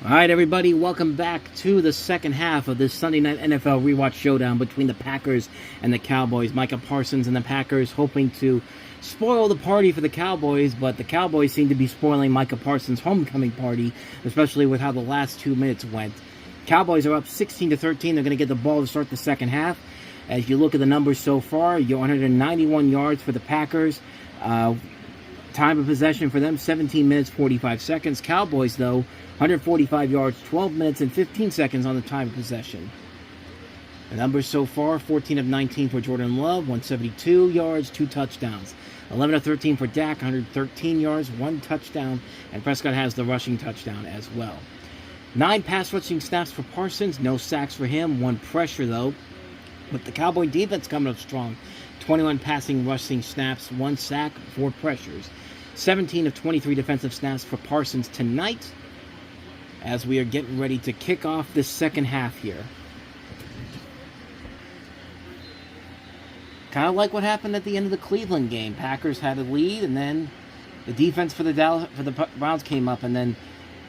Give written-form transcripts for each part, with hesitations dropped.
All right, everybody, welcome back to the second half of this Sunday Night NFL Rewatch showdown between the Packers and the Cowboys. Micah Parsons and the Packers hoping to spoil the party for the Cowboys, but the Cowboys seem to be spoiling Micah Parsons' homecoming party, especially with how the last 2 minutes went. Cowboys are up 16-13. They're going to get the ball to start the second half. As you look at the numbers so far, 191 yards for the Packers. Time of possession for them, 17 minutes, 45 seconds. Cowboys, though, 145 yards, 12 minutes, and 15 seconds on the time of possession. The numbers so far, 14 of 19 for Jordan Love, 172 yards, 2 touchdowns. 11 of 13 for Dak, 113 yards, 1 touchdown, and Prescott has the rushing touchdown as well. 9 pass rushing snaps for Parsons, no sacks for him, 1 pressure, though. But the Cowboy defense coming up strong. 21 passing rushing snaps, 1 sack, 4 pressures. 17 of 23 defensive snaps for Parsons tonight, as we are getting ready to kick off this second half here. Kind of like what happened at the end of the Cleveland game. Packers had a lead, and then the defense for the Browns came up, and then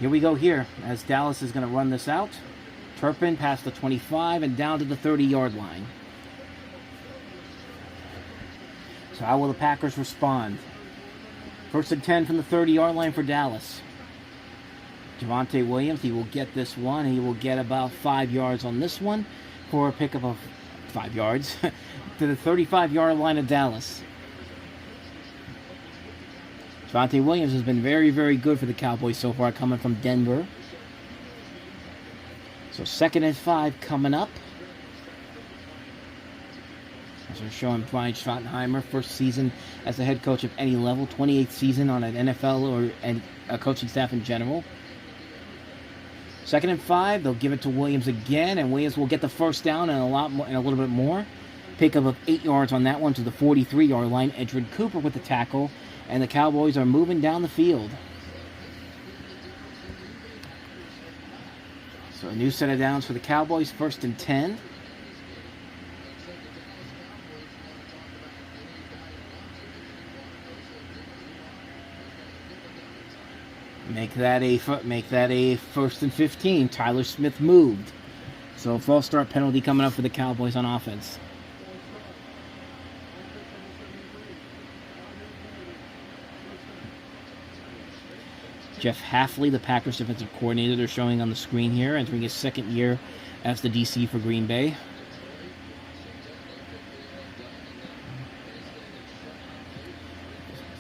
here we go here, as Dallas is going to run this out. Turpin past the 25 and down to the 30-yard line. So how will the Packers respond? 1st and 10 from the 30-yard line for Dallas. Javonte Williams, he will get this one. He will get about 5 yards on this one for a pickup of 5 yards to the 35-yard line of Dallas. Javonte Williams has been very, very good for the Cowboys so far, coming from Denver. So 2nd and 5 coming up. As we're showing Brian Schottenheimer, first season as the head coach of any level, 28th season on an NFL or a coaching staff in general. 2nd and 5, they'll give it to Williams again, and Williams will get the first down and a little bit more. Pickup of 8 yards on that one to the 43-yard line. Edgerrin Cooper with the tackle, and the Cowboys are moving down the field. So a new set of downs for the Cowboys, 1st and 10. Make that a 1st and 15. Tyler Smith moved. So a false start penalty coming up for the Cowboys on offense. Jeff Hafley, the Packers defensive coordinator, they're showing on the screen here, entering his 2nd year as the DC for Green Bay.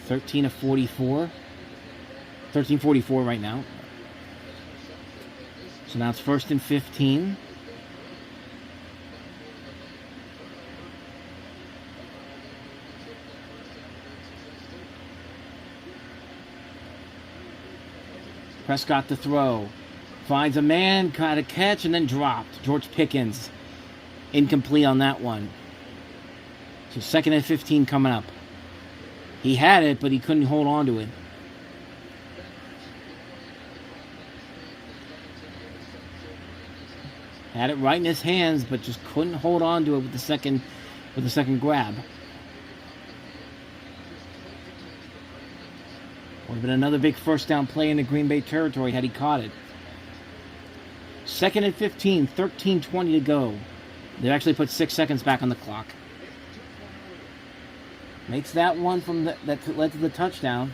(13 of 44). 13:44 right now. So now it's 1st and 15. Prescott to throw. Finds a man, got a catch, and then dropped. George Pickens. Incomplete on that one. So 2nd and 15 coming up. He had it, but he couldn't hold on to it. Had it right in his hands, but just couldn't hold on to it with the second grab. Would have been another big first down play in the Green Bay territory had he caught it. 2nd and 15, 13:20 to go. They actually put 6 seconds back on the clock. Makes that one from that led to the touchdown.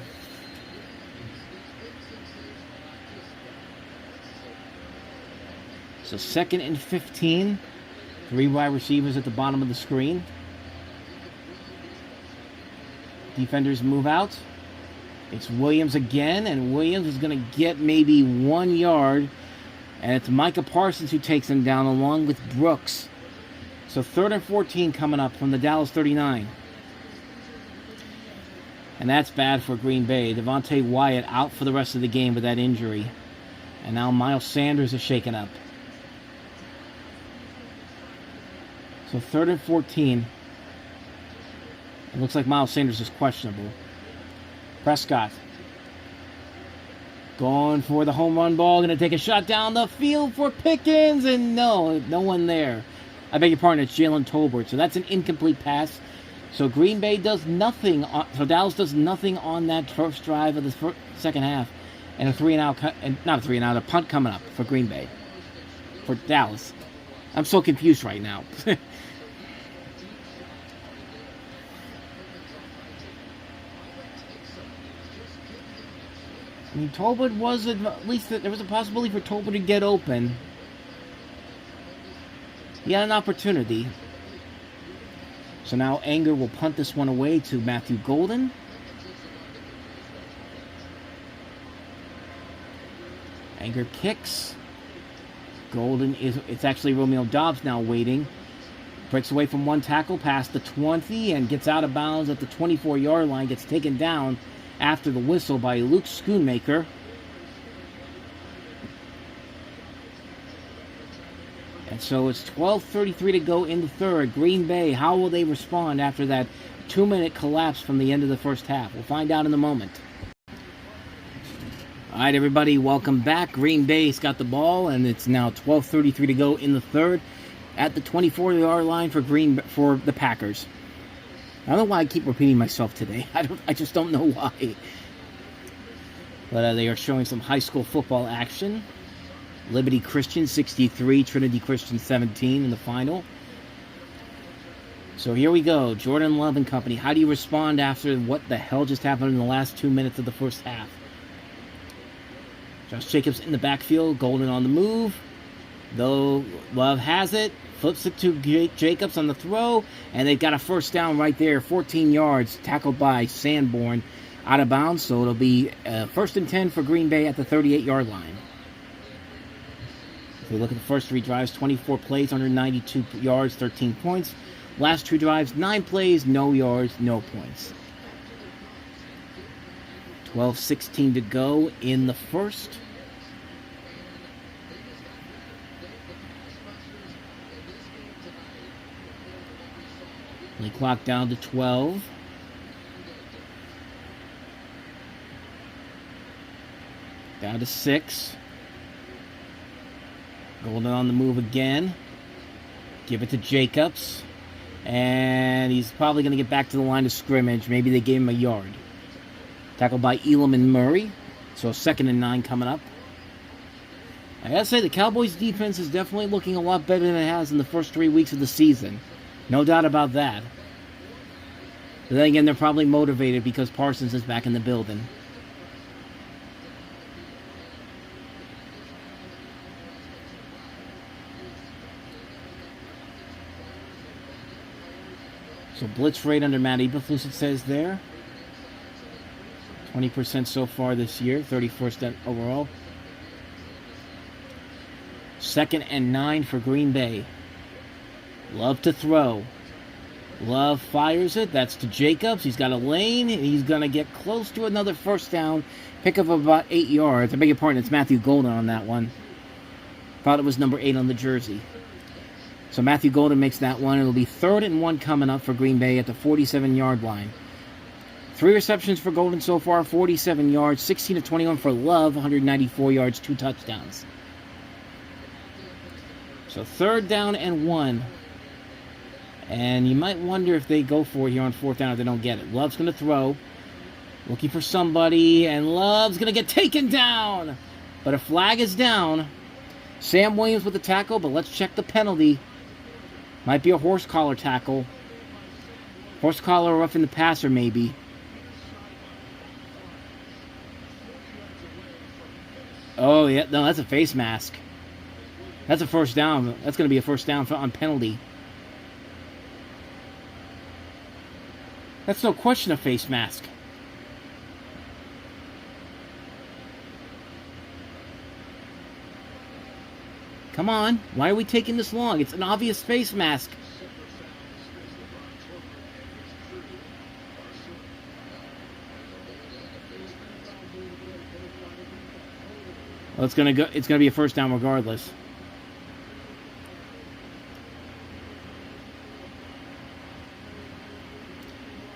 So 2nd and 15. 3 wide receivers at the bottom of the screen. Defenders move out. It's Williams again, and Williams is going to get maybe 1 yard. And it's Micah Parsons who takes him down along with Brooks. So 3rd and 14 coming up from the Dallas 39. And that's bad for Green Bay. Devontae Wyatt out for the rest of the game with that injury. And now Miles Sanders is shaken up. So 3rd and 14. It looks like Miles Sanders is questionable. Prescott going for the home run ball. Going to take a shot down the field for Pickens. And no one there. I beg your pardon, it's Jalen Tolbert. So that's an incomplete pass. So Dallas does nothing on that first drive of the second half. And a 3-and-out, and not a 3-and-out, a punt coming up for Green Bay. For Dallas. I'm so confused right now. I mean, Tolbert was, at least there was a possibility for Tolbert to get open. He had an opportunity. So now Anger will punt this one away to Matthew Golden. Anger kicks. Golden it's actually Romeo Doubs now waiting. Breaks away from one tackle past the 20 and gets out of bounds at the 24-yard line. Gets taken down after the whistle by Luke Schoonmaker. And so it's 12:33 to go in the third. Green Bay, how will they respond after that 2-minute collapse from the end of the first half? We'll find out in a moment. All right, everybody, welcome back. Green Bay's got the ball, and it's now 12:33 to go in the third at the 24-yard line for the Packers. I don't know why I keep repeating myself today. I just don't know why. But they are showing some high school football action. Liberty Christian 63, Trinity Christian 17 in the final. So here we go. Jordan Love and company. How do you respond after what the hell just happened in the last 2 minutes of the first half? Josh Jacobs in the backfield. Golden on the move. Though Love has it. Flips it to Jacobs on the throw. And they've got a first down right there. 14 yards. Tackled by Sanborn. Out of bounds. So it'll be 1st and 10 for Green Bay at the 38-yard line. If we look at the first 3 drives, 24 plays, 192 yards, 13 points. Last 2 drives, 9 plays, no yards, no points. 12:16 to go in the first. They clock down to 12. Down to 6. Golden on the move again. Give it to Jacobs. And he's probably going to get back to the line of scrimmage. Maybe they gave him a yard. Tackled by Elam and Murray. So 2nd and 9 coming up. I gotta say, the Cowboys defense is definitely looking a lot better than it has in the first 3 weeks of the season. No doubt about that. But then again, they're probably motivated because Parsons is back in the building. So blitz rate under Matt Eberflus, it says there. 20% so far this year, 31st overall. 2nd and 9 for Green Bay. Love to throw. Love fires it. That's to Jacobs. He's got a lane. He's going to get close to another first down. Pick up about 8 yards. I beg your pardon, it's Matthew Golden on that one. Thought it was number 8 on the jersey. So Matthew Golden makes that one. It'll be 3rd and 1 coming up for Green Bay at the 47-yard line. 3 receptions for Golden so far, 47 yards, 16 of 21 for Love, 194 yards, 2 touchdowns. So 3rd down and 1. And you might wonder if they go for it here on 4th down if they don't get it. Love's going to throw. Looking for somebody, and Love's going to get taken down. But a flag is down. Sam Williams with the tackle, but let's check the penalty. Might be a horse collar tackle. Horse collar roughing the passer, maybe. Oh, yeah. No, that's a face mask. That's a first down. That's going to be a first down on penalty. That's no question a face mask. Come on. Why are we taking this long? It's an obvious face mask. Well, it's gonna be a first down regardless.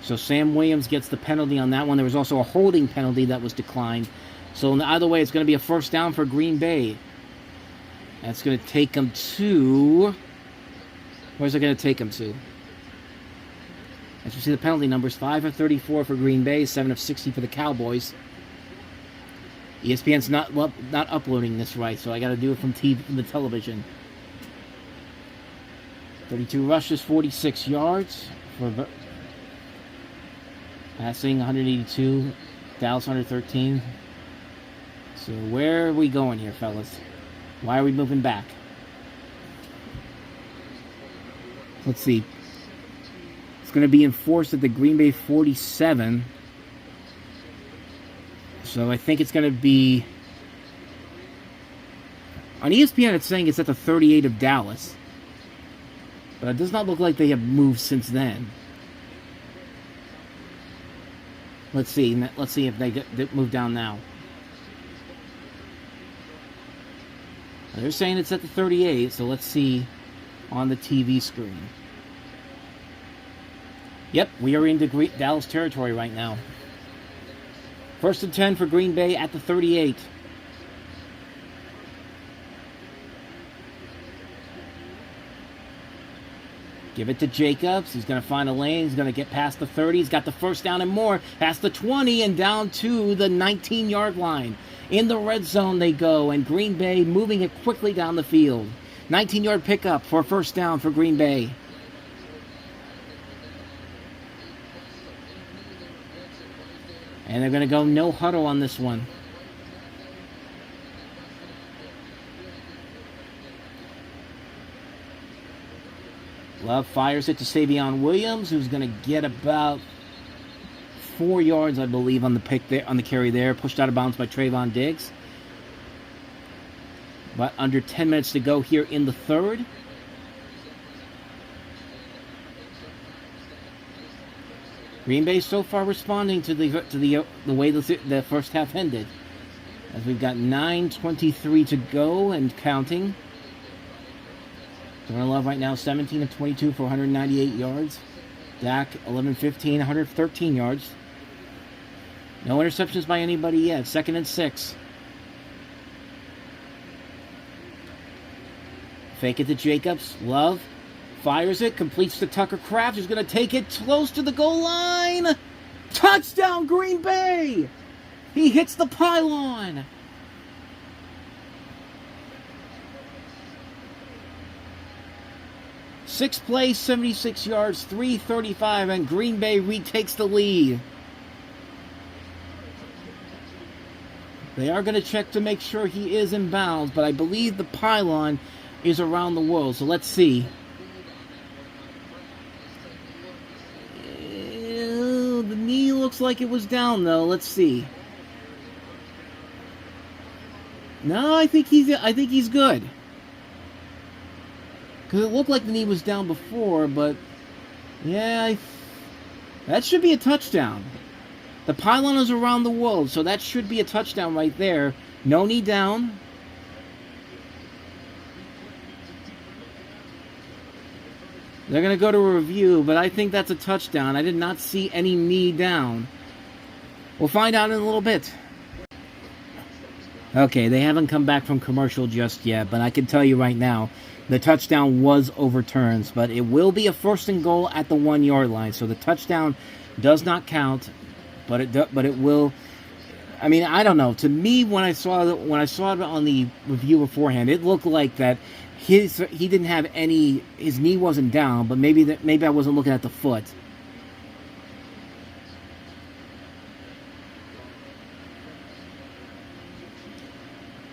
So Sam Williams gets the penalty on that one. There was also a holding penalty that was declined. So either way, it's going to be a first down for Green Bay. That's going to take them to... Where's it going to take them to? As you see the penalty numbers, 5 of 34 for Green Bay, 7 of 60 for the Cowboys. ESPN's not uploading this right, so I got to do it from the television. 32 rushes, 46 yards for passing, 182. Dallas 113. So where are we going here, fellas? Why are we moving back? Let's see. It's going to be enforced at the Green Bay 47. So I think it's going to be... On ESPN, it's saying it's at the 38 of Dallas. But it does not look like they have moved since then. Let's see. Let's see if they move down now. They're saying it's at the 38, so let's see on the TV screen. Yep, we are into Dallas territory right now. 1st and 10 for Green Bay at the 38. Give it to Jacobs. He's going to find a lane. He's going to get past the 30. He's got the first down and more. Past the 20 and down to the 19-yard line. In the red zone they go, and Green Bay moving it quickly down the field. 19-yard pickup for a first down for Green Bay. And they're going to go no huddle on this one. Love fires it to Savion Williams, who's going to get about 4 yards, I believe, on the pick there, on the carry there. Pushed out of bounds by Trayvon Diggs. But under 10 minutes to go here in the third. Green Bay so far responding to the way the first half ended, as we've got 9:23 to go and counting. Jordan Love right now 17 of 22 for 198 yards. Dak 11-15, 113 yards. No interceptions by anybody yet. 2nd and 6. Fake it to Jacobs. Love fires it, completes to Tucker Kraft, who's going to take it close to the goal line. Touchdown, Green Bay! He hits the pylon. Six plays, 76 yards, 335, and Green Bay retakes the lead. They are going to check to make sure he is in bounds, but I believe the pylon is around the world, so let's see. The knee looks like it was down, though. Let's see. No, I think he's good. Because it looked like the knee was down before, but yeah, that should be a touchdown. The pylon is around the world, so that should be a touchdown right there. No knee down. They're going to go to a review, but I think that's a touchdown. I did not see any knee down. We'll find out in a little bit. Okay, they haven't come back from commercial just yet, but I can tell you right now, the touchdown was overturned, but it will be a 1st and goal at the 1-yard line. So the touchdown does not count, but it will. I mean, I don't know. To me, when I saw it on the review beforehand, it looked like that he didn't have any. His knee wasn't down, but maybe I wasn't looking at the foot.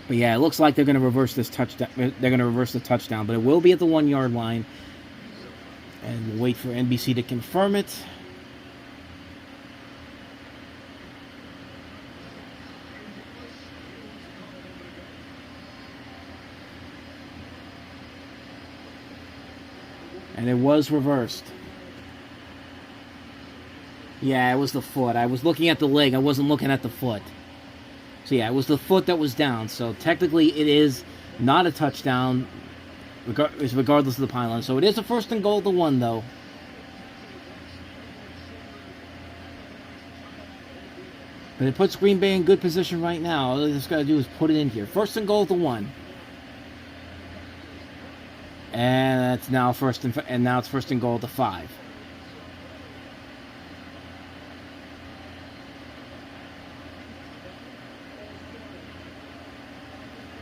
But yeah, it looks like they're going to reverse this touchdown. They're going to reverse the touchdown, but it will be at the 1-yard line. And we'll wait for NBC to confirm it. And it was reversed. Yeah, it was the foot. I was looking at the leg. I wasn't looking at the foot. So yeah, it was the foot that was down. So technically it is not a touchdown, regardless of the pylon. So it is a 1st and goal to 1, though. But it puts Green Bay in good position right now. All they just got to do is put it in here. 1st and goal to 1. And that's now now it's 1st and goal to 5.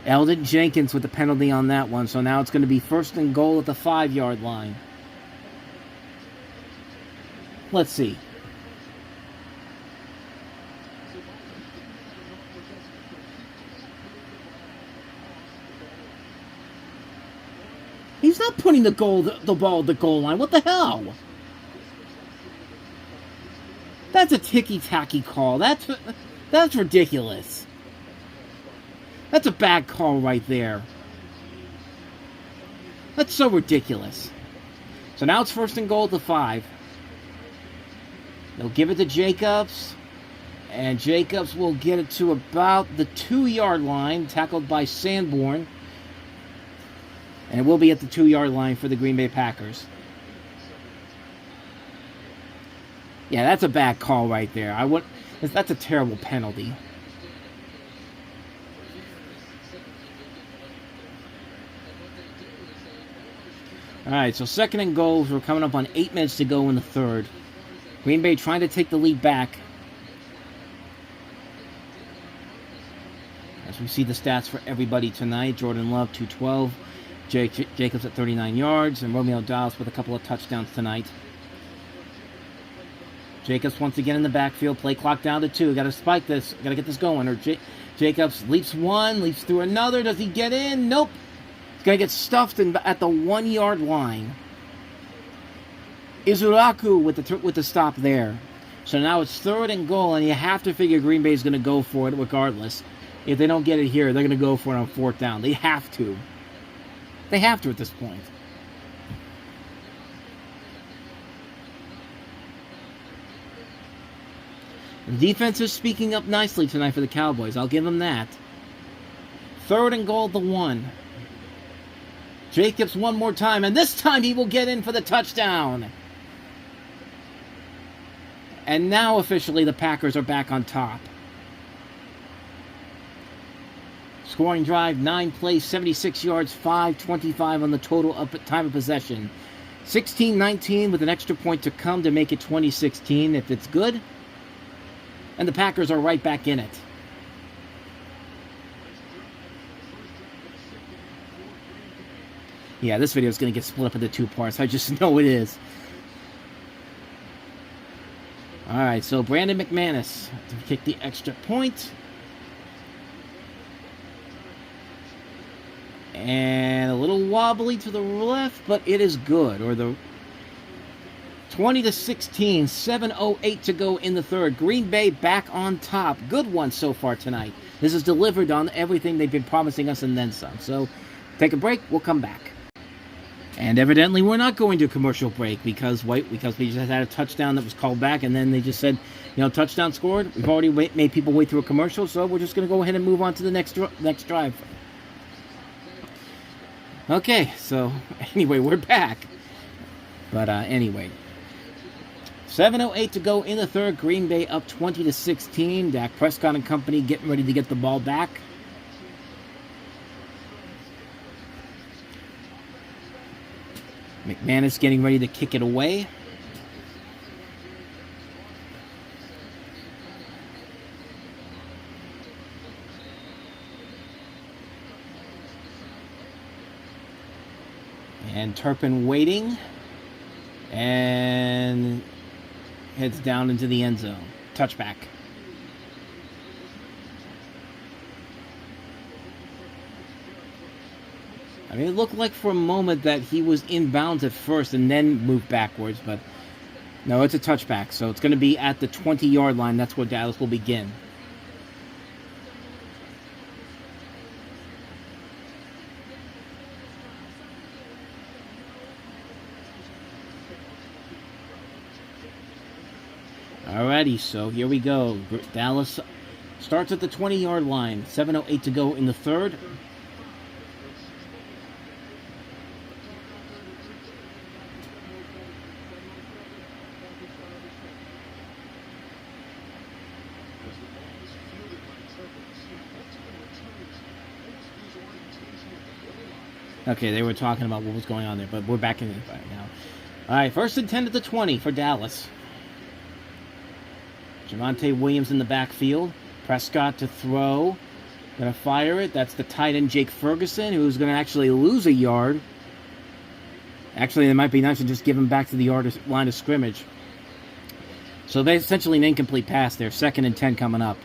Eldon Jenkins with the penalty on that one. So now it's going to be first and goal at the 5-yard line. Let's see. He's not putting the ball at the goal line. What the hell? That's a ticky-tacky call. That's ridiculous. That's a bad call right there. That's so ridiculous. So now it's first and goal at the 5. They'll give it to Jacobs. And Jacobs will get it to about the 2-yard line, tackled by Sanborn. And it will be at the 2-yard line for the Green Bay Packers. Yeah, that's a bad call right there. That's a terrible penalty. Alright, so second and goals. We're coming up on 8 minutes to go in the third. Green Bay trying to take the lead back. As we see the stats for everybody tonight. Jordan Love, 212. Jacobs at 39 yards. And Romeo Doubs with a couple of touchdowns tonight. Jacobs once again in the backfield. Play clock down to 2. Got to spike this. Got to get this going. Or Jacobs leaps one, leaps through another. Does he get in? Nope. He's going to get stuffed at the 1-yard line. Izuraku with the stop there. So now it's third and goal, and you have to figure Green Bay is going to go for it regardless. If they don't get it here, they're going to go for it on 4th down. They have to. They have to at this point. The defense is speaking up nicely tonight for the Cowboys. I'll give them that. Third and goal at the 1. Jacobs one more time, and this time he will get in for the touchdown. And now officially the Packers are back on top. Scoring drive, 9 plays, 76 yards, 5:25 on the total time of possession. 16-19 with an extra point to come to make it 20-16 if it's good. And the Packers are right back in it. Yeah, this video is going to get split up into 2 parts. I just know it is. Alright, so Brandon McManus to kick the extra point. And a little wobbly to the left, but it is good. Or the 20-16, 7:08 to go in the third. Green Bay back on top. Good one so far tonight. This is delivered on everything they've been promising us and then some. So, take a break. We'll come back. And evidently we're not going to a commercial break because we just had a touchdown that was called back, and then they just said, touchdown scored. We've already made people wait through a commercial, so we're just going to go ahead and move on to the next drive. Okay, so anyway, we're back. But anyway, 7:08 to go in the third. Green Bay up 20-16. Dak Prescott and company getting ready to get the ball back. McManus getting ready to kick it away. And Turpin waiting. And heads down into the end zone. Touchback. I mean, it looked like for a moment that he was inbounds at first and then moved backwards, but no, it's a touchback. So it's going to be at the 20-yard line. That's where Dallas will begin. Alrighty, so here we go. Dallas starts at the 20-yard line. 7:08 to go in the third. Okay, they were talking about what was going on there, but we're back in it right now. Alright, first and 10 at the 20 for Dallas. Javonte Williams in the backfield. Prescott to throw. Going to fire it. That's the tight end, Jake Ferguson, who's going to actually lose a yard. Actually, it might be nice to just give him back to the line of scrimmage. So essentially an incomplete pass there. 2nd and 10 coming up.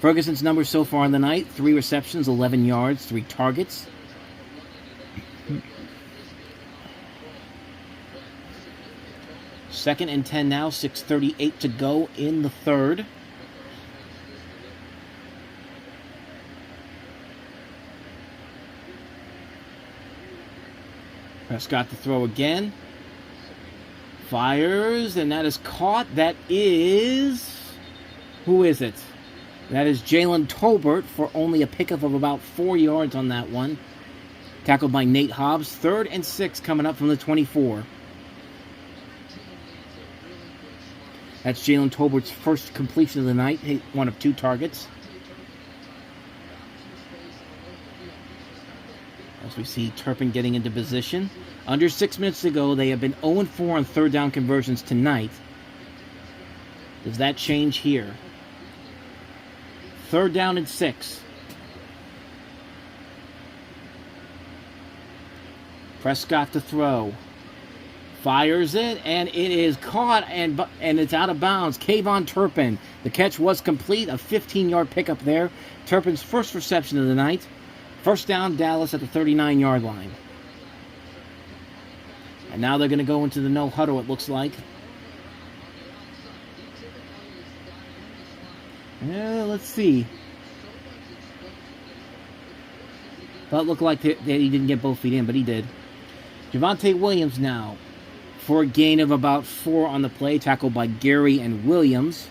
Ferguson's numbers so far in the night: 3 receptions, 11 yards, 3 targets. Second and 10 now, 6:38 to go in the third. Prescott to throw again. Fires, and that is caught. That is... Who is it? That is Jalen Tolbert for only a pickup of about 4 yards on that one. Tackled by Nate Hobbs. 3rd and 6 coming up from the 24. That's Jalen Tolbert's first completion of the night. One of 2 targets. As we see Turpin getting into position. Under 6 minutes to go, they have been 0-4 on 3rd down conversions tonight. Does that change here? 3rd down and 6. Prescott to throw. Fires it, and it is caught, and it's out of bounds. Kayvon Turpin. The catch was complete. A 15-yard pickup there. Turpin's first reception of the night. 1st down, Dallas at the 39-yard line. And now they're going to go into the no huddle, it looks like. Let's see. Well, it looked like that he didn't get both feet in, but he did. Javonte Williams now for a gain of about 4 on the play, tackled by Gary and Williams.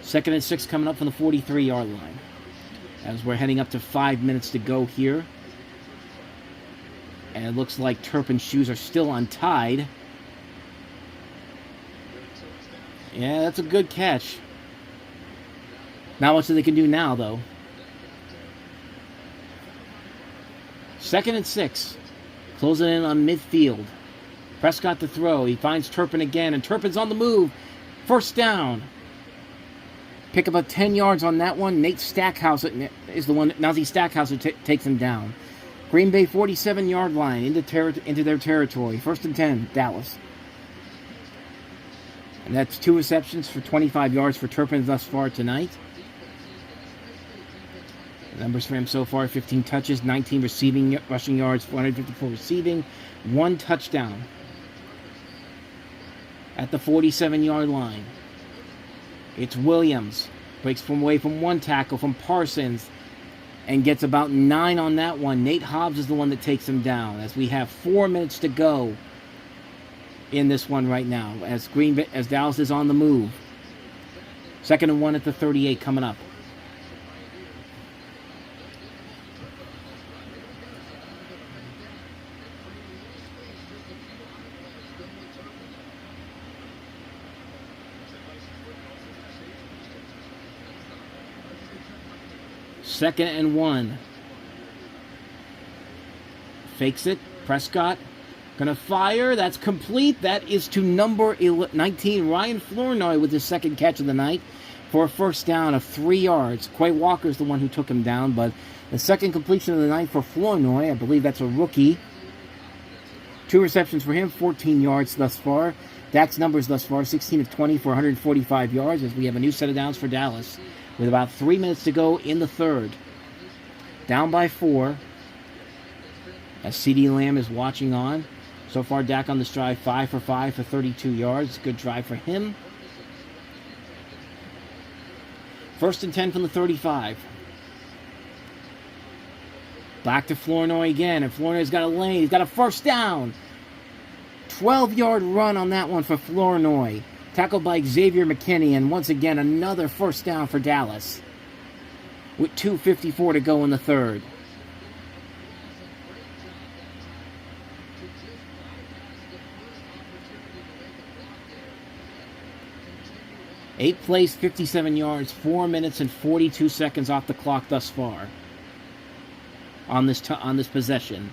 2nd and 6 coming up from the 43-yard line. As we're heading up to 5 minutes to go here. And it looks like Turpin's shoes are still untied. Yeah, that's a good catch. Not much that they can do now, though. 2nd and 6. Closing in on midfield. Prescott to throw. He finds Turpin again, and Turpin's on the move. 1st down. Pick up about 10 yards on that one. Nate Stackhouse is the one. Nazi Stackhouse takes him down. Green Bay 47-yard line into their territory. 1st and 10, Dallas. And that's 2 receptions for 25 yards for Turpin thus far tonight. The numbers for him so far: 15 touches, 19 rushing yards, 454 receiving, 1 touchdown. At the 47-yard line, it's Williams. Breaks away from 1 tackle from Parsons and gets about 9 on that one. Nate Hobbs is the one that takes him down, as we have 4 minutes to go in this one right now, as Dallas is on the move. 2nd and 1 at the 38 coming up. Second and 1. Fakes it. Prescott gonna fire. That's complete. That is to number 19, Ryan Flournoy, with his 2nd catch of the night for a 1st down of 3 yards. Quay Walker's the one who took him down, but the 2nd completion of the night for Flournoy. I believe that's a rookie. 2 receptions for him, 14 yards thus far. Dak's numbers thus far: 16 of 20 for 145 yards, as we have a new set of downs for Dallas, with about 3 minutes to go in the third. Down by 4. As CeeDee Lamb is watching on. So far, Dak on this drive, 5 for 5 for 32 yards. Good drive for him. 1st and 10 from the 35. Back to Flournoy again, and Flournoy's got a lane. He's got a 1st down. 12-yard run on that one for Flournoy. Tackled by Xavier McKinney, and once again, another 1st down for Dallas, with 2:54 to go in the third. Eight plays, 57 yards, 4 minutes and 42 seconds off the clock thus far on this possession.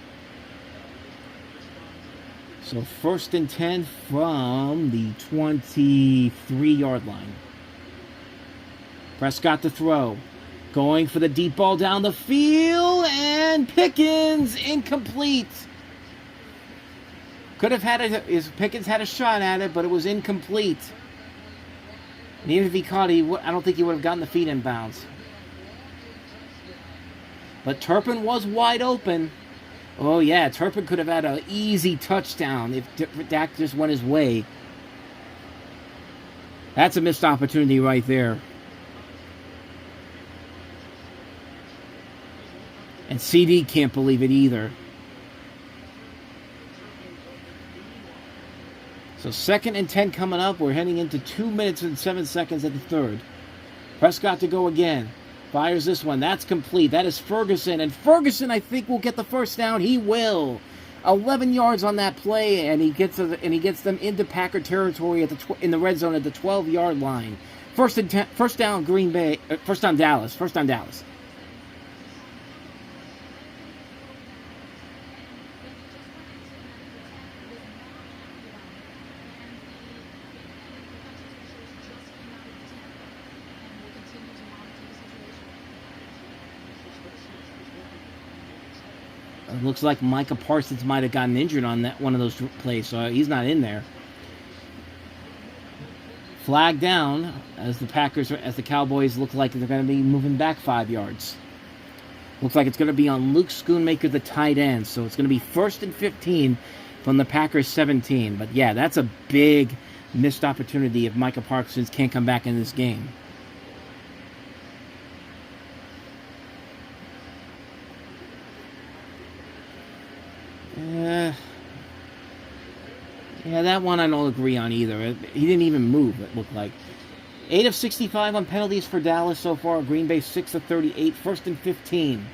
So 1st and 10 from the 23-yard line. Prescott to throw. Going for the deep ball down the field, and Pickens incomplete. Could have had it. Pickens had a shot at it, but it was incomplete. And even if he caught it, I don't think he would have gotten the feet in bounds. But Turpin was wide open. Oh yeah, Turpin could have had an easy touchdown if Dak just went his way. That's a missed opportunity right there. And CD can't believe it either. So 2nd and 10 coming up. We're heading into 2 minutes and 7 seconds at the third. Prescott to go again. Fires this one. That's complete. That is Ferguson. And Ferguson, I think, will get the first down. He will. 11 yards on that play, and he gets them into Packer territory in the red zone at the 12-yard line. First down Green Bay. First down Dallas. First down Dallas. It looks like Micah Parsons might have gotten injured on that one of those plays, so he's not in there. Flag down as the Cowboys look like they're going to be moving back 5 yards. Looks like it's going to be on Luke Schoonmaker, the tight end, so it's going to be 1st and 15 from the Packers 17. But yeah, that's a big missed opportunity if Micah Parsons can't come back in this game. Yeah, that one I don't agree on either. He didn't even move, it looked like. 8 of 65 on penalties for Dallas so far. Green Bay 6 of 38. 1st and 15.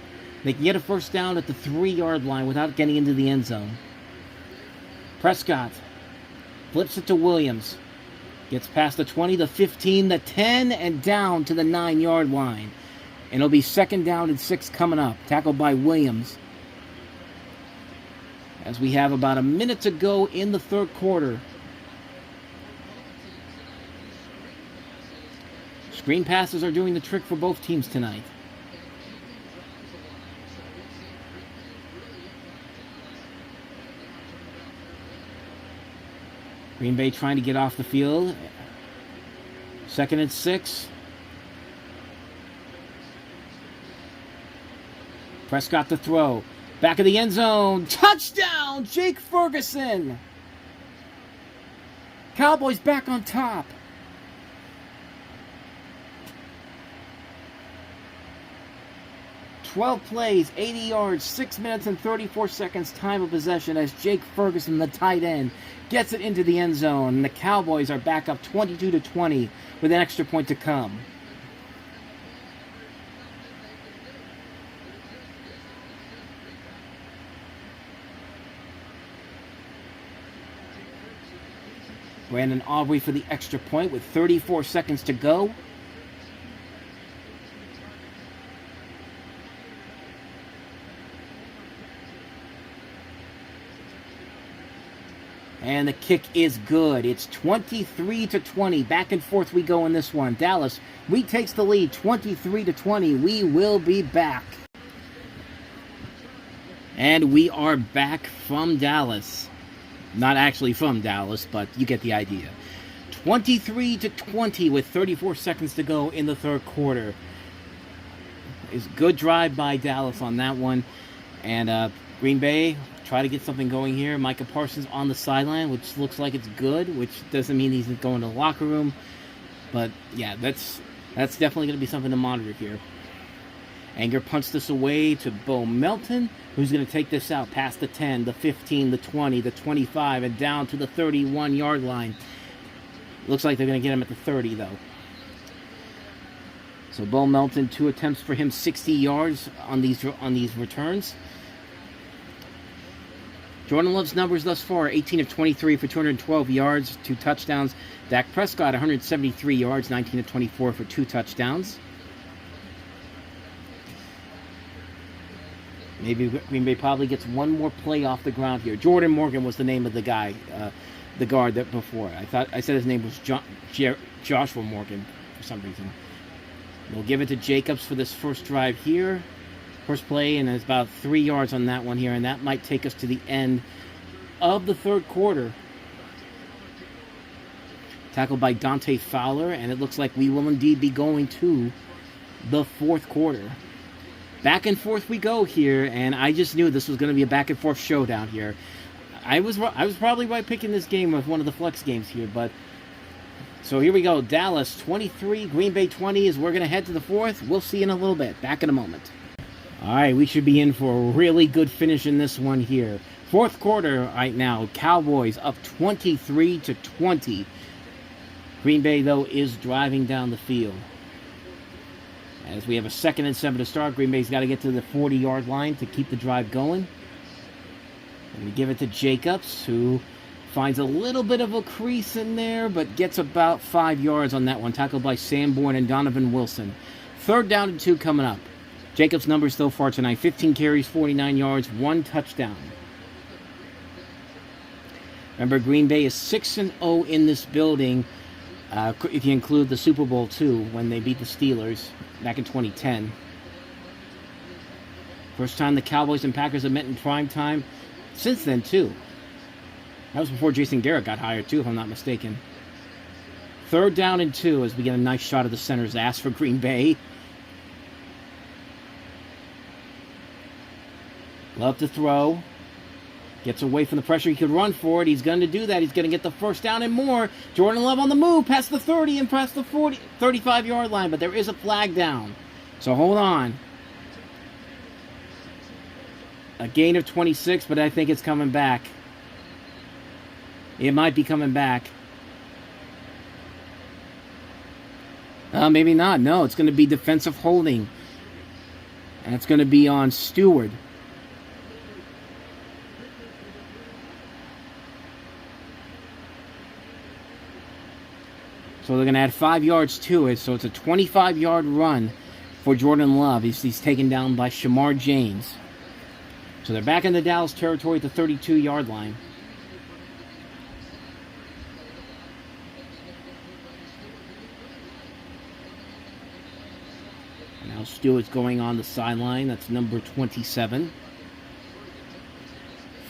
They can get a first down at the 3-yard line without getting into the end zone. Prescott flips it to Williams. Gets past the 20, the 15, the 10, and down to the 9-yard line. And it'll be 2nd down and 6 coming up. Tackled by Williams. As we have about a minute to go in the third quarter. Screen passes are doing the trick for both teams tonight. Green Bay trying to get off the field. 2nd and 6. Prescott to throw. Back of the end zone. Touchdown, Jake Ferguson. Cowboys back on top. "12 plays, 80 yards, 6 minutes and 34 seconds time of possession as Jake Ferguson, the tight end, gets it into the end zone. And the Cowboys are back up 22-20 with an extra point to come. Brandon Aubrey for the extra point with 34 seconds to go. And the kick is good. It's 23-20. Back and forth we go in this one. Dallas retakes the lead 23-20. We will be back. And we are back from Dallas. Not actually from Dallas, but you get the idea. 23-20 with 34 seconds to go in the third quarter. It's a good drive by Dallas on that one. And Green Bay try to get something going here. Micah Parsons on the sideline, which looks like it's good, which doesn't mean he's going to the locker room. But yeah, that's definitely going to be something to monitor here. Anger punched this away to Bo Melton, who's going to take this out past the 10, the 15, the 20, the 25, and down to the 31-yard line. Looks like they're going to get him at the 30, though. So Bo Melton, 2 attempts for him, 60 yards on these returns. Jordan Love's numbers thus far, 18 of 23 for 212 yards, 2 touchdowns. Dak Prescott, 173 yards, 19 of 24 for 2 touchdowns. Maybe Green Bay probably gets one more play off the ground here. Jordan Morgan was the name of the guy, the guard that before. I said his name was Joshua Morgan for some reason. We'll give it to Jacobs for this first drive here. First play, and it's about 3 yards on that one here, and that might take us to the end of the third quarter. Tackled by Dante Fowler, and it looks like we will indeed be going to the fourth quarter. Back and forth we go here, and I just knew this was going to be a back and forth showdown here. I was probably right picking this game with one of the flex games here, but so here we go. Dallas 23, Green Bay 20 as we're going to head to the fourth. We'll see in a little bit. Back in a moment. All right, we should be in for a really good finish in this one here. Fourth quarter right now. Cowboys up 23-20. Green Bay, though, is driving down the field. As we have a 2nd and 7 to start, Green Bay's got to get to the 40-yard line to keep the drive going. And we give it to Jacobs, who finds a little bit of a crease in there, but gets about 5 yards on that one, tackled by Sanborn and Donovan Wilson. 3rd down and 2 coming up. Jacobs' numbers so far tonight, 15 carries, 49 yards, 1 touchdown. Remember, Green Bay is 6-0 in this building, if you include the Super Bowl II, when they beat the Steelers back in 2010. First time the Cowboys and Packers have met in prime time since then, too. That was before Jason Garrett got hired, too, if I'm not mistaken. 3rd down and 2 as we get a nice shot of the center's ass for Green Bay. Love to throw. Gets away from the pressure. He could run for it. He's going to do that. He's going to get the first down and more. Jordan Love on the move past the 30 and past the 35-yard line. But there is a flag down. So hold on. A gain of 26, but I think it's coming back. It might be coming back. Maybe not. No, it's going to be defensive holding. And it's going to be on Stewart. So they're going to add 5 yards to it. So it's a 25-yard run for Jordan Love. He's taken down by Shamar James. So they're back in the Dallas territory at the 32-yard line. And now Stewart's going on the sideline. That's number 27.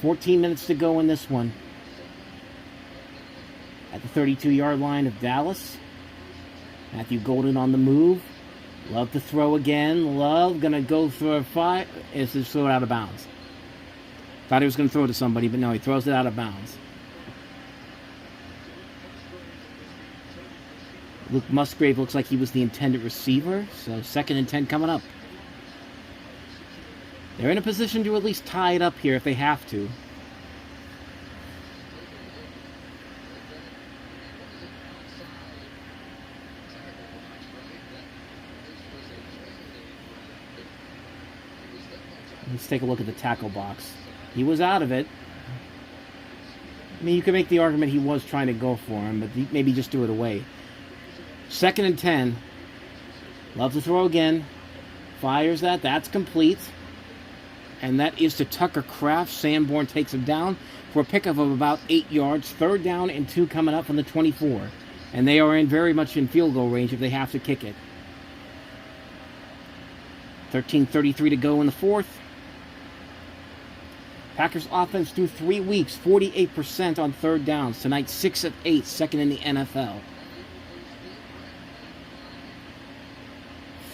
14 minutes to go in this one. At the 32-yard line of Dallas. Matthew Golden on the move. Love to throw again. Love going to go for a 5. It's just throw it out of bounds. Thought he was going to throw it to somebody, but no, he throws it out of bounds. Luke Musgrave looks like he was the intended receiver. So 2nd and 10 coming up. They're in a position to at least tie it up here if they have to. Let's take a look at the tackle box. He was out of it. I mean, you could make the argument he was trying to go for him, but maybe just do it away. 2nd and 10. Love to throw again. Fires that. That's complete. And that is to Tucker Kraft. Sanborn takes him down for a pickup of about 8 yards. 3rd down and 2 coming up from the 24. And they are very much in field goal range if they have to kick it. 13:33 to go in the fourth. Packers offense through 3 weeks, 48% on 3rd downs. Tonight, 6 of 8, 2nd in the NFL.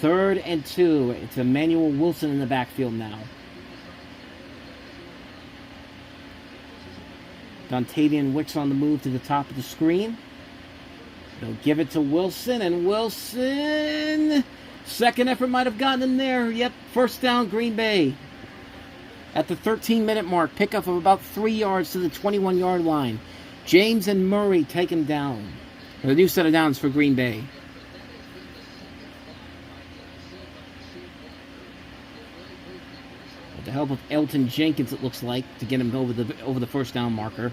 3rd and 2. It's Emmanuel Wilson in the backfield now. Dontavian Wicks on the move to the top of the screen. They'll give it to Wilson, and Wilson... Second effort might have gotten him there. Yep, 1st down, Green Bay. At the 13-minute mark, pickup of about 3 yards to the 21-yard line. James and Murray take him down. A new set of downs for Green Bay. With the help of Elton Jenkins, it looks like, to get him over the 1st down marker.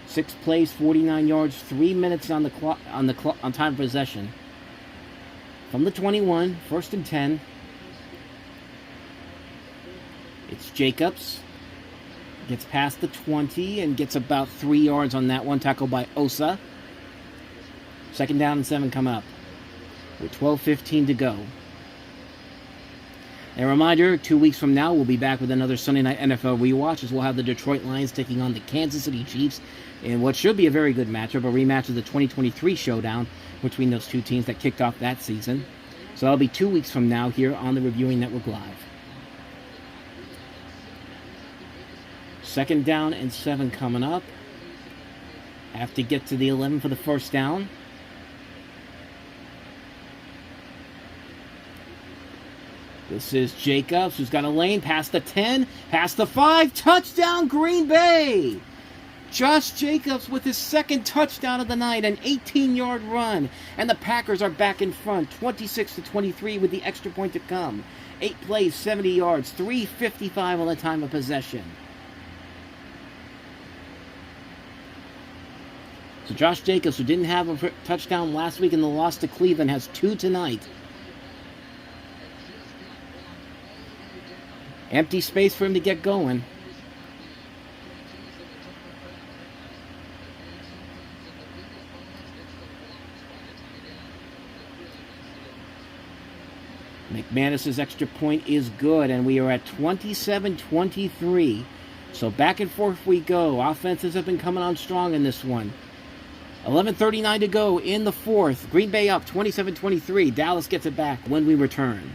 Six plays, 49 yards, 3 minutes on the clock, on time of possession. From the 21, 1st and 10. It's Jacobs. Gets past the 20 and gets about 3 yards on that one, tackled by Osa. Second down and 7 coming up with 12:15 to go. And a reminder, 2 weeks from now, we'll be back with another Sunday Night NFL Rewatch, as we'll have the Detroit Lions taking on the Kansas City Chiefs in what should be a very good matchup, a rematch of the 2023 showdown between those two teams that kicked off that season. So that'll be 2 weeks from now here on the Reviewing Network Live. Second down and 7 coming up. Have to get to the 11 for the first down. This is Jacobs, who's got a lane past the 10, past the 5, touchdown Green Bay! Josh Jacobs with his second touchdown of the night, an 18-yard run, and the Packers are back in front, 26-23 with the extra point to come. 8 plays, 70 yards, 3:55 on the time of possession. So Josh Jacobs, who didn't have a touchdown last week in the loss to Cleveland, has 2 tonight. Empty space for him to get going. McManus's extra point is good, and we are at 27-23. So back and forth we go. Offenses have been coming on strong in this one. 11:39 to go in the fourth. Green Bay up 27-23. Dallas gets it back when we return.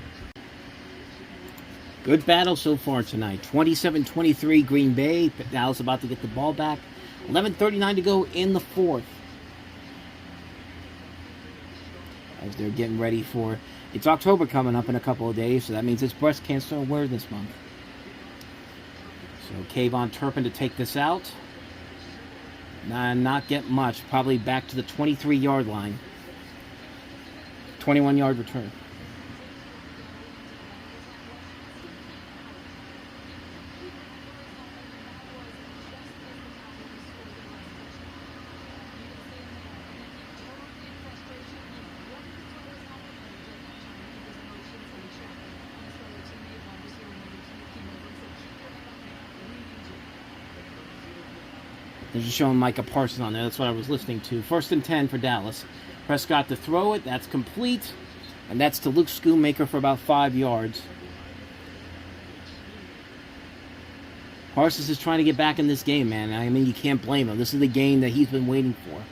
Good battle so far tonight. 27-23 Green Bay. Dallas about to get the ball back. 11:39 to go in the fourth. As they're getting ready for... It's October coming up in a couple of days, so that means it's Breast Cancer Awareness Month. So Kayvon Turpin to take this out. Not get much. Probably back to the 23-yard line. 21-yard return. They're just showing Micah Parsons on there. That's what I was listening to. 1st and 10 for Dallas. Prescott to throw it. That's complete. And that's to Luke Schoonmaker for about 5 yards. Parsons is trying to get back in this game, man. I mean, you can't blame him. This is the game that he's been waiting for.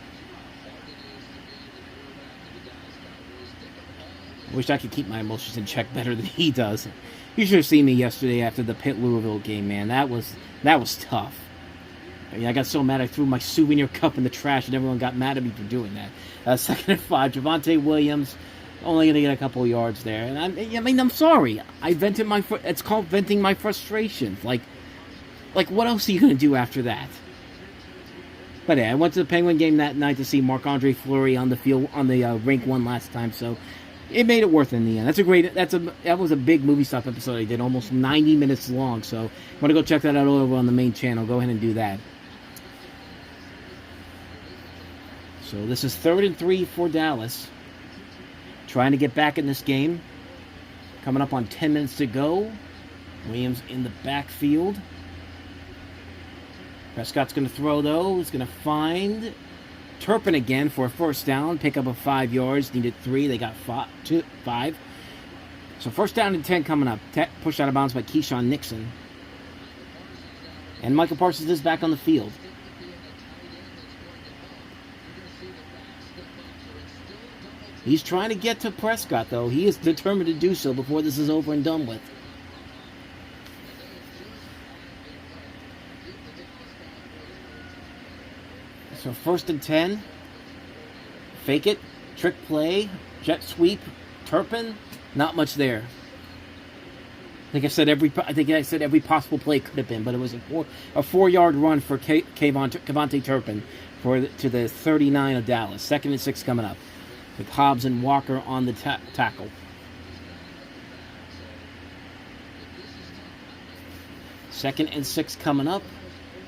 I wish I could keep my emotions in check better than he does. You should have seen me yesterday after the Pitt-Louisville game, man. That was tough. I mean, I got so mad I threw my souvenir cup in the trash and everyone got mad at me for doing that. 2nd and 5, Javonte Williams only going to get a couple of yards there. And I'm sorry. It's called venting my frustrations. Like what else are you going to do after that? But hey, I went to the Penguin game that night to see Marc-Andre Fleury on the field, on the rink one last time, so it made it worth it in the end. That was a big movie stuff episode I did, almost 90 minutes long, so if you want to go check that out over on the main channel, go ahead and do that. So this is 3rd and 3 for Dallas. Trying to get back in this game. Coming up on 10 minutes to go. Williams in the backfield. Prescott's going to throw, though. He's going to find Turpin again for a first down. Pick up of 5 yards. Needed 3. They got 5. So 1st down and 10 coming up. Pushed out of bounds by Keyshawn Nixon. And Micah Parsons is back on the field. He's trying to get to Prescott, though. He is determined to do so before this is over and done with. So 1st and 10. Fake it. Trick play. Jet sweep. Turpin. Not much there. I think I said every possible play could have been, but it was a 4-yard run for Kayvon Turpin to the 39 of Dallas. 2nd and 6 coming up, with Hobbs and Walker on the tackle. Second and 6 coming up.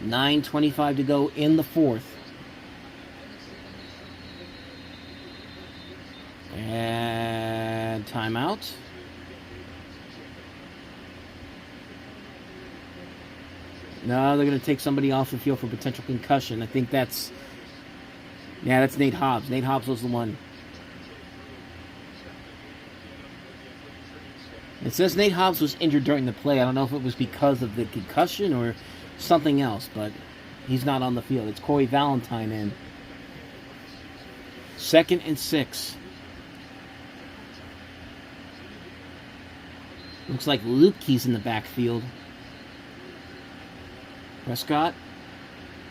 9:25 to go in the fourth. And timeout. No, they're going to take somebody off the field for potential concussion. I think that's Yeah, that's Nate Hobbs. Nate Hobbs was the one. It says Nate Hobbs was injured during the play. I don't know if it was because of the concussion or something else, but he's not on the field. It's Corey Valentine in. 2nd and 6. Looks like Lupke's in the backfield. Prescott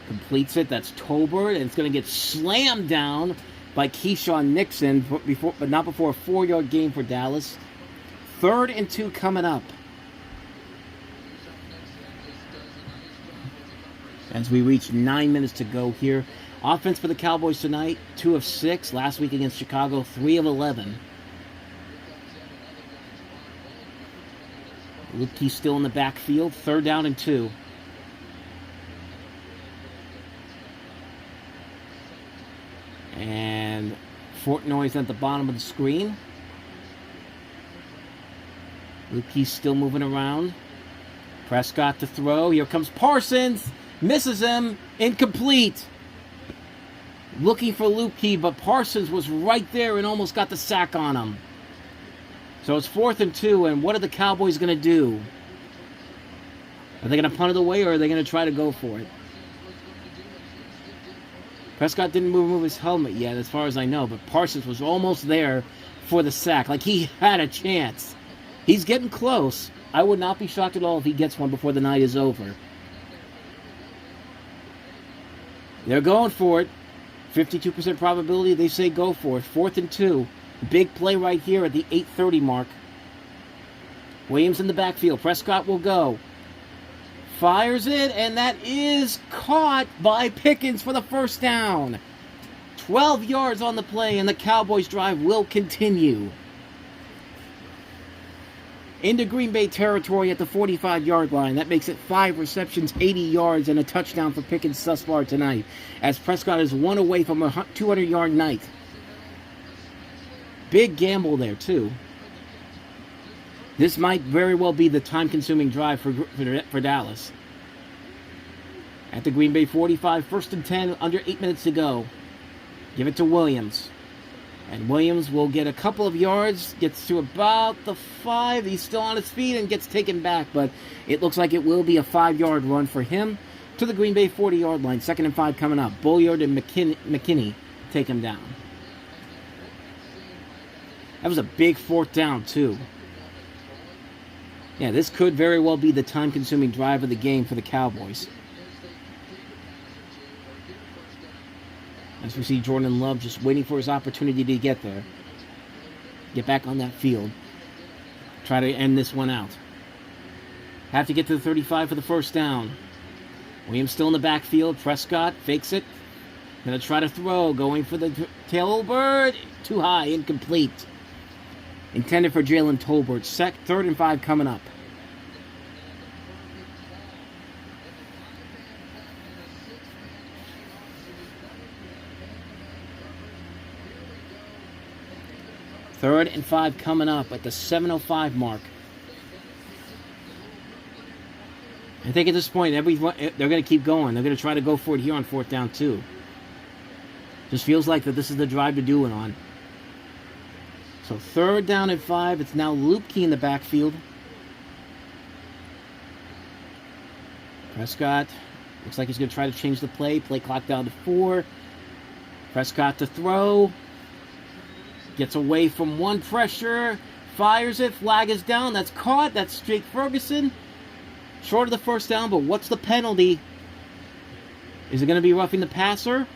completes it. That's Tolbert, and it's going to get slammed down by Keyshawn Nixon, but not before a 4-yard gain for Dallas. 3rd and 2 coming up. As we reach 9 minutes to go here. Offense for the Cowboys tonight, 2 of 6. Last week against Chicago, 3 of 11. Lupke still in the backfield. 3rd down and 2. And Fortnoy's at the bottom of the screen. Lupke's still moving around. Prescott to throw. Here comes Parsons. Misses him. Incomplete. Looking for Lupke, but Parsons was right there and almost got the sack on him. So it's 4th and 2, and what are the Cowboys going to do? Are they going to punt it away, or are they going to try to go for it? Prescott didn't move his helmet yet, as far as I know, but Parsons was almost there for the sack. Like he had a chance. He's getting close. I would not be shocked at all if he gets one before the night is over. They're going for it. 52% probability, they say go for it. 4th and 2. Big play right here at the 8:30 mark. Williams in the backfield. Prescott will go. Fires it, and that is caught by Pickens for the first down. 12 yards on the play, and the Cowboys' drive will continue. Into Green Bay territory at the 45-yard line. That makes it 5 receptions, 80 yards, and a touchdown for Pickens thus far tonight, as Prescott is 1 away from a 200-yard night. Big gamble there, too. This might very well be the time-consuming drive for Dallas. At the Green Bay 45, 1st and 10, under 8 minutes to go. Give it to Williams. And Williams will get a couple of yards, gets to about the 5. He's still on his feet and gets taken back, but it looks like it will be a 5-yard run for him to the Green Bay 40-yard line. 2nd and 5 coming up. Bulliard and McKinney take him down. That was a big 4th down, too. Yeah, this could very well be the time-consuming drive of the game for the Cowboys. As we see Jordan Love just waiting for his opportunity to get there. Get back on that field. Try to end this one out. Have to get to the 35 for the 1st down. Williams still in the backfield. Prescott fakes it. Going to try to throw. Going for the Tolbert. Too high. Incomplete. Intended for Jalen Tolbert. 3rd and 5 coming up. Third and 5 coming up at the 7:05 mark. I think at this point, they're going to keep going. They're going to try to go for it here on 4th down, too. Just feels like that this is the drive to do it on. So 3rd down and 5. It's now Lupke in the backfield. Prescott looks like he's going to try to change the play. Play clock down to 4. Prescott to throw. Gets away from one pressure. Fires it. Flag is down. That's caught. That's Jake Ferguson. Short of the 1st down, but what's the penalty? Is it going to be roughing the passer?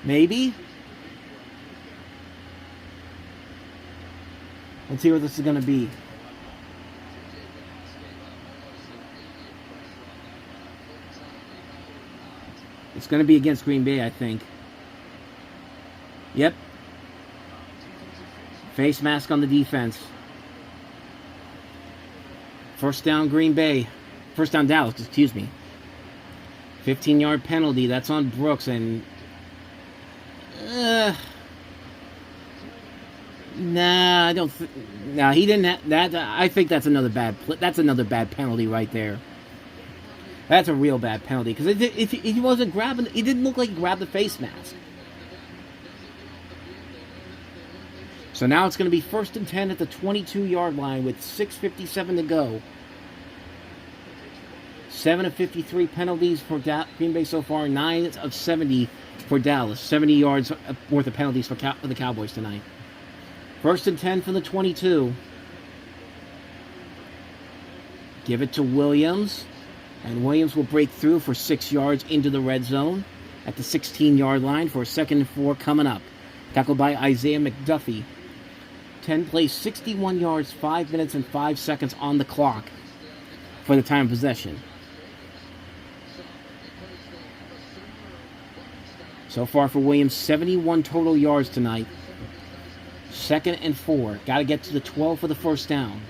Maybe. Let's see what this is going to be. It's going to be against Green Bay, I think. Yep. Face mask on the defense. 1st down Green Bay. 1st down Dallas, excuse me. 15-yard penalty. That's on Brooks. And nah, I don't. He didn't. That I think that's another bad penalty right there. That's a real bad penalty, because if he wasn't grabbing, it didn't look like he grabbed the face mask. So now it's going to be 1st and 10 at the 22-yard line with 6:57 to go. 7 of 53 penalties for Green Bay so far, 9 of 70 for Dallas. 70 yards worth of penalties for the Cowboys tonight. 1st and 10 from the 22. Give it to Williams. And Williams will break through for 6 yards into the red zone at the 16-yard line for a 2nd and 4 coming up. Tackled by Isaiah McDuffie. 10 plays, 61 yards, 5 minutes and 5 seconds on the clock for the time of possession. So far for Williams, 71 total yards tonight. 2nd and 4. Got to get to the 12 for the first down.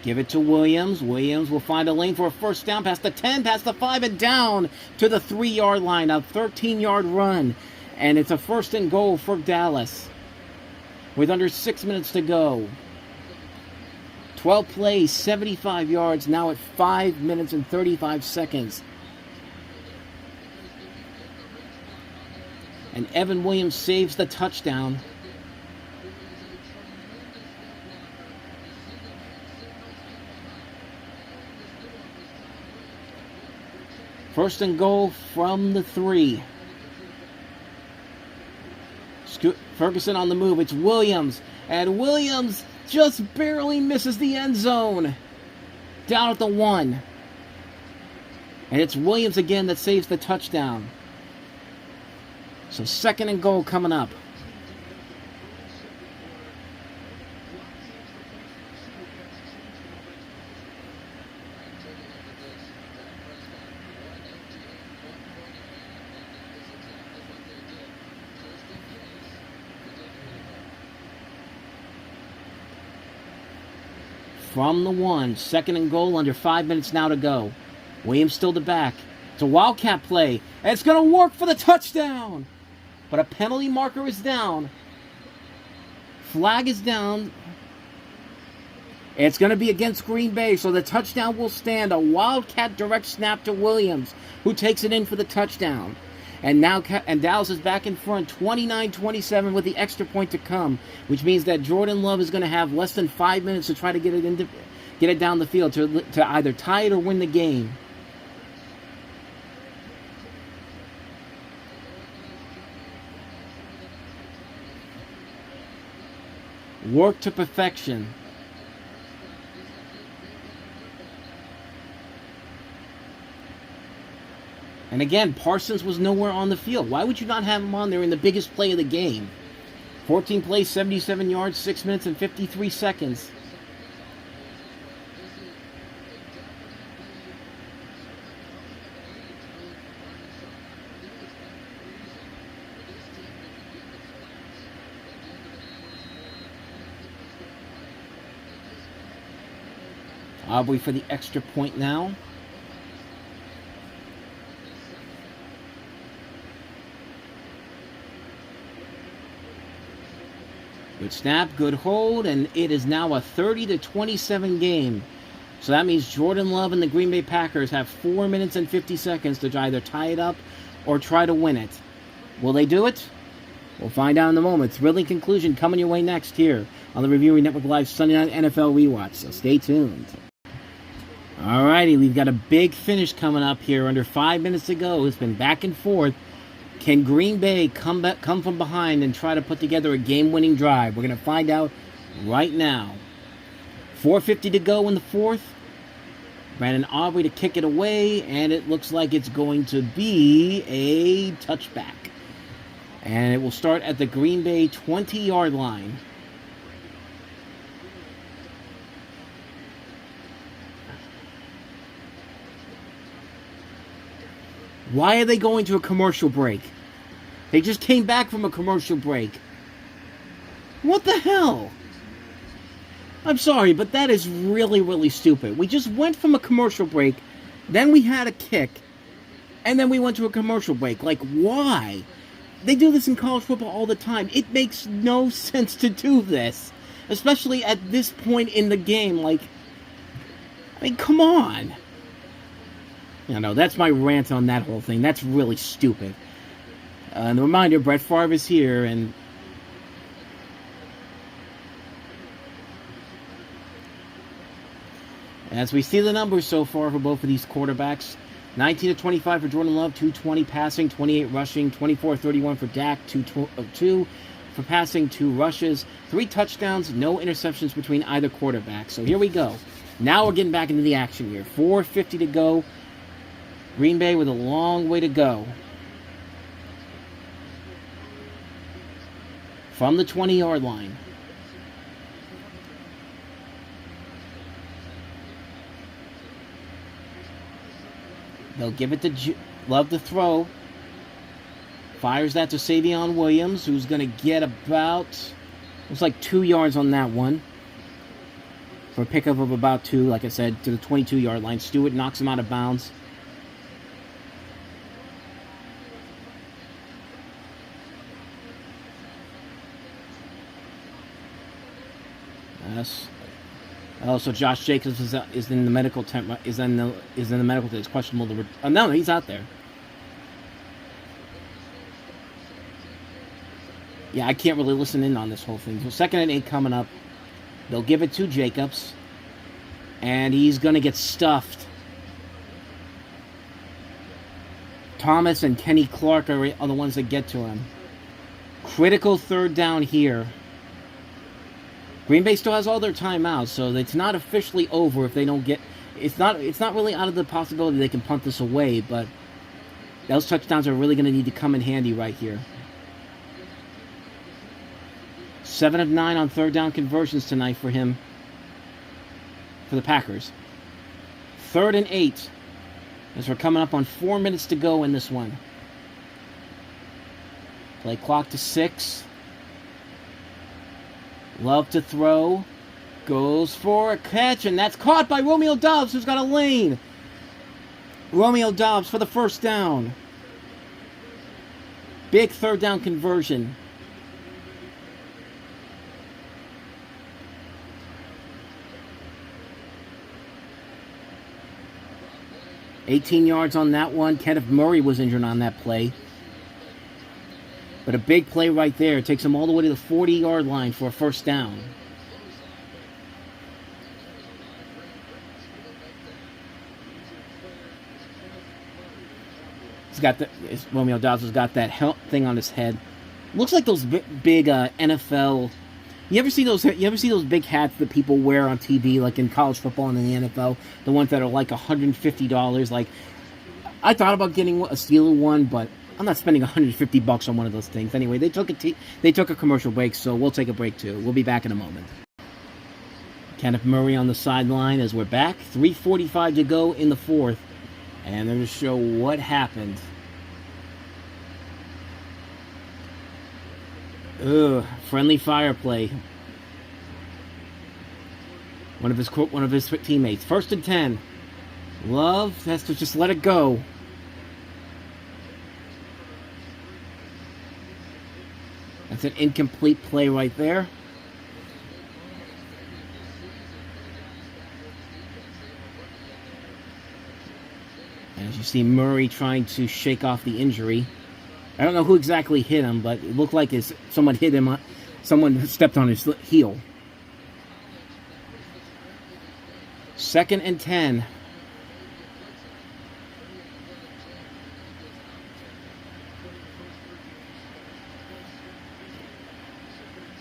Give it to Williams. Williams will find a lane for a first down past the 10, past the 5, and down to the 3-yard line. A 13-yard run. And it's a 1st and goal for Dallas with under 6 minutes to go. 12 plays, 75 yards, now at 5 minutes and 35 seconds. And Evan Williams saves the touchdown. First and goal from the 3. Ferguson on the move. It's Williams. And Williams just barely misses the end zone. Down at the 1. And it's Williams again that saves the touchdown. So 2nd and goal coming up. From the 1, 2nd and goal, under 5 minutes now to go. Williams still to back. It's a wildcat play, and it's going to work for the touchdown. But a penalty marker is down. Flag is down. It's going to be against Green Bay, so the touchdown will stand. A wildcat direct snap to Williams, who takes it in for the touchdown. And now Dallas is back in front, 29-27 with the extra point to come, which means that Jordan Love is going to have less than 5 minutes to try to get it down the field to either tie it or win the game. Work to perfection. And again, Parsons was nowhere on the field. Why would you not have him on there in the biggest play of the game? 14 plays, 77 yards, 6 minutes and 53 seconds. Aubrey for the extra point now. Good snap, good hold, and it is now a 30-27 game. So that means Jordan Love and the Green Bay Packers have 4 minutes and 50 seconds to either tie it up or try to win it. Will they do it? We'll find out in a moment. Thrilling conclusion coming your way next here on the Reviewing Network Live Sunday Night NFL Rewatch, so stay tuned. Alrighty, we've got a big finish coming up here. Under 5 minutes to go. It's been back and forth. Can Green Bay come from behind and try to put together a game-winning drive? We're going to find out right now. 4:50 to go in the fourth. Brandon Aubrey to kick it away, and it looks like it's going to be a touchback. And it will start at the Green Bay 20-yard line. Why are they going to a commercial break? They just came back from a commercial break. What the hell? I'm sorry, but that is really, really stupid. We just went from a commercial break, then we had a kick, And then we went to a commercial break. Like, why? They do this in college football all the time. It makes no sense to do this. Especially at this point in the game. Like, I mean, come on. You know, that's my rant on that whole thing. That's really stupid. And a reminder, Brett Favre is here, and as we see the numbers so far for both of these quarterbacks, 19 to 25 for Jordan Love, 220 passing, 28 rushing, 24-31 for Dak, 2 for passing, 2 rushes, 3 touchdowns, no interceptions between either quarterback. So here we go. Now we're getting back into the action here. 4:50 to go. Green Bay with a long way to go. From the 20-yard line. They'll give it to Love to throw. Fires that to Savion Williams, who's going to get about, looks like 2 yards on that one. For a pickup of about 2, like I said, to the 22-yard line. Stewart knocks him out of bounds. Yes. So Josh Jacobs is in the medical tent. Is in the medical tent. It's questionable. No, he's out there. Yeah, I can't really listen in on this whole thing. So 2nd and 8 coming up. They'll give it to Jacobs, and he's going to get stuffed. Thomas and Kenny Clark are the ones that get to him. Critical 3rd down here. Green Bay still has all their timeouts, so it's not officially over if they don't get. It's not really out of the possibility they can punt this away, but those touchdowns are really going to need to come in handy right here. 7 of 9 on 3rd down conversions tonight for him, for the Packers. 3rd and 8, as we're coming up on 4 minutes to go in this one. Play clock to 6. Love to throw. Goes for a catch, and that's caught by Romeo Doubs, who's got a lane. Romeo Doubs for the 1st down. Big 3rd down conversion. $18 yards on that one. Kenneth Murray was injured on that play. But a big play right there. It takes him all the way to the 40-yard line for a 1st down. Romeo Doubs has got that thing on his head. Looks like those big NFL. You ever see those big hats that people wear on TV, like in college football and in the NFL? The ones that are like $150. Like, I thought about getting a Steeler one, but I'm not spending $150 on one of those things. Anyway, they took a commercial break, so we'll take a break too. We'll be back in a moment. Kenneth Murray on the sideline as we're back. 3:45 to go in the 4th. And they're going to show what happened. Friendly fire play. One of his teammates. 1st and 10. Love has to just let it go. That's an incomplete play right there. As you see Murray trying to shake off the injury. I don't know who exactly hit him, but it looked like someone hit him. Someone stepped on his heel. 2nd and 10.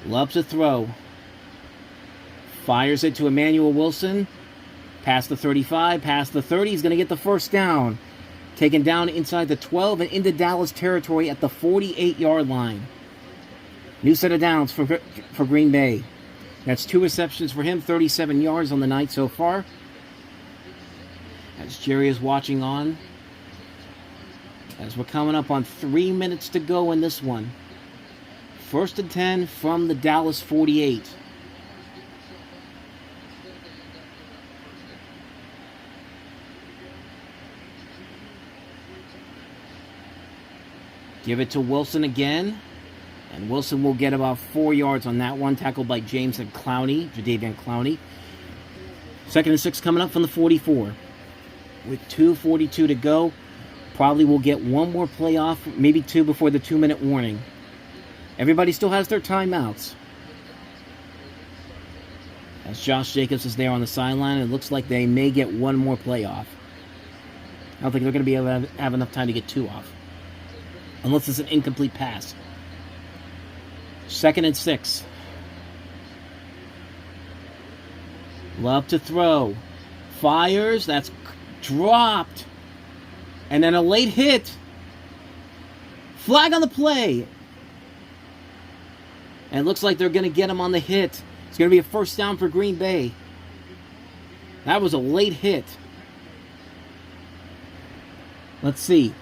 Loves to throw. Fires it to Emmanuel Wilson. Past the 35, past the 30. He's going to get the 1st down. Taken down inside the 12 and into Dallas territory at the 48-yard line. New set of downs for Green Bay. That's 2 receptions for him, 37 yards on the night so far. As Jerry is watching on. As we're coming up on 3 minutes to go in this one. 1st and 10 from the Dallas 48. Give it to Wilson again. And Wilson will get about 4 yards on that one, tackled by James and Clowney, Jadeveon Clowney. 2nd and 6 coming up from the 44. With 2:42 to go, probably will get one more play off, maybe two before the 2-minute warning. Everybody still has their timeouts. As Josh Jacobs is there on the sideline, it looks like they may get one more play off. I don't think they're going to be able to have enough time to get two off, unless it's an incomplete pass. 2nd and 6. Love to throw. Fires. That's dropped. And then a late hit. Flag on the play. And it looks like they're going to get him on the hit. It's going to be a first down for Green Bay. That was a late hit. Let's see.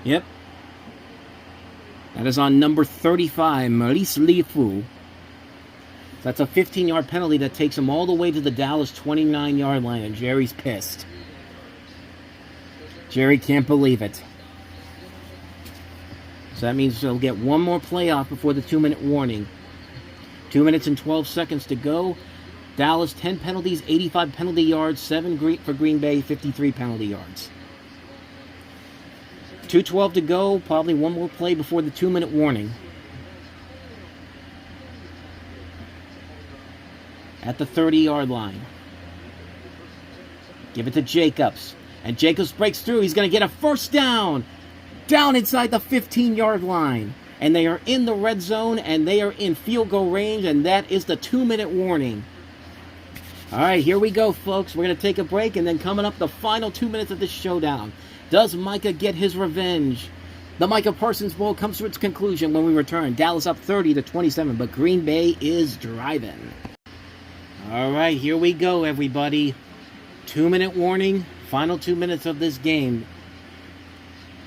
Yep. That is on number 35, Maurice Lifu. That's a 15-yard penalty that takes him all the way to the Dallas 29-yard line, and Jerry's pissed. Jerry can't believe it. So that means they'll get one more playoff before the 2-minute warning. 2 minutes and 12 seconds to go. Dallas, 10 penalties, 85 penalty yards, 7 for Green Bay, 53 penalty yards. 2:12 to go, probably one more play before the 2-minute warning. At the 30-yard line. Give it to Jacobs. And Jacobs breaks through. He's going to get a first down. Down inside the 15-yard line. And they are in the red zone, and they are in field goal range, and that is the 2-minute warning. All right, here we go, folks. We're going to take a break, and then coming up, the final 2 minutes of this showdown. Does Micah get his revenge? The Micah Parsons Bowl comes to its conclusion when we return. Dallas up 30-27, but Green Bay is driving. All right, here we go, everybody. 2-minute warning, final 2 minutes of this game.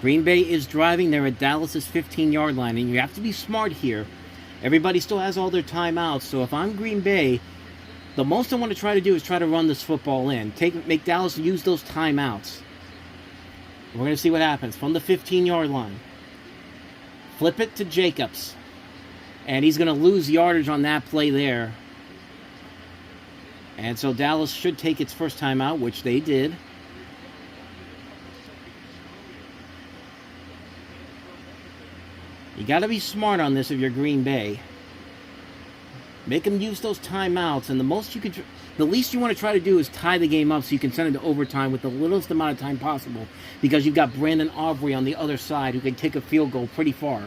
Green Bay is driving. They're at Dallas's 15-yard line, and you have to be smart here. Everybody still has all their timeouts, so if I'm Green Bay, the most I want to try to do is try to run this football in. Make Dallas use those timeouts. We're going to see what happens from the 15-yard line. Flip it to Jacobs. And he's going to lose yardage on that play there. And so Dallas should take its first timeout, which they did. You got to be smart on this if you're Green Bay. Make them use those timeouts, and the least you want to try to do is tie the game up so you can send it to overtime with the littlest amount of time possible, because you've got Brandon Aubrey on the other side who can take a field goal pretty far.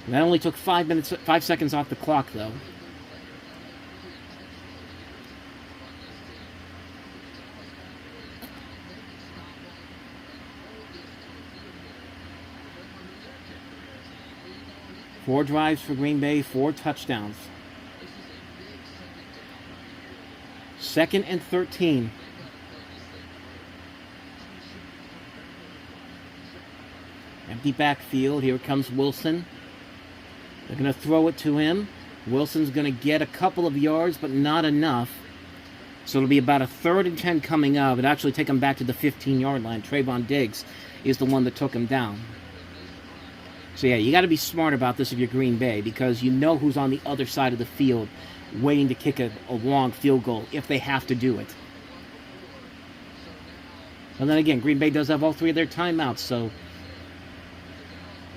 That only took 5 seconds off the clock, though. Four drives for Green Bay, 4 touchdowns. 2nd and 13. Empty backfield. Here comes Wilson. They're going to throw it to him. Wilson's going to get a couple of yards, but not enough. So it'll be about a 3rd and 10 coming up. It'll actually take him back to the 15-yard line. Trayvon Diggs is the one that took him down. So yeah, you got to be smart about this if you're Green Bay, because you know who's on the other side of the field waiting to kick a long field goal if they have to do it. And then again, Green Bay does have all 3 of their timeouts, so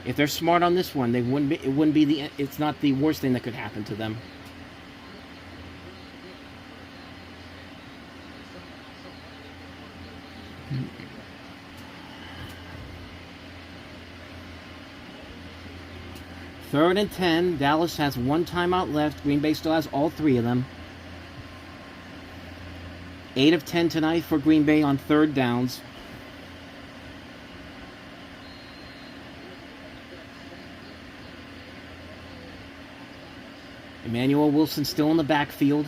if they're smart on this one, it's not the worst thing that could happen to them. Third and 10. Dallas has 1 timeout left. Green Bay still has all 3 of them. 8 of 10 tonight for Green Bay on 3rd downs. Emmanuel Wilson still in the backfield.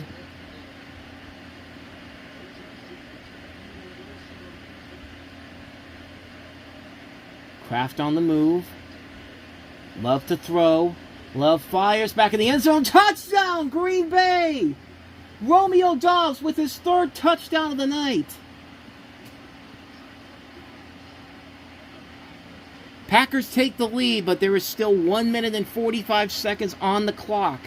Kraft on the move. Love to throw. Love fires back in the end zone. Touchdown, Green Bay! Romeo Doubs with his 3rd touchdown of the night. Packers take the lead, but there is still 1 minute and 45 seconds on the clock.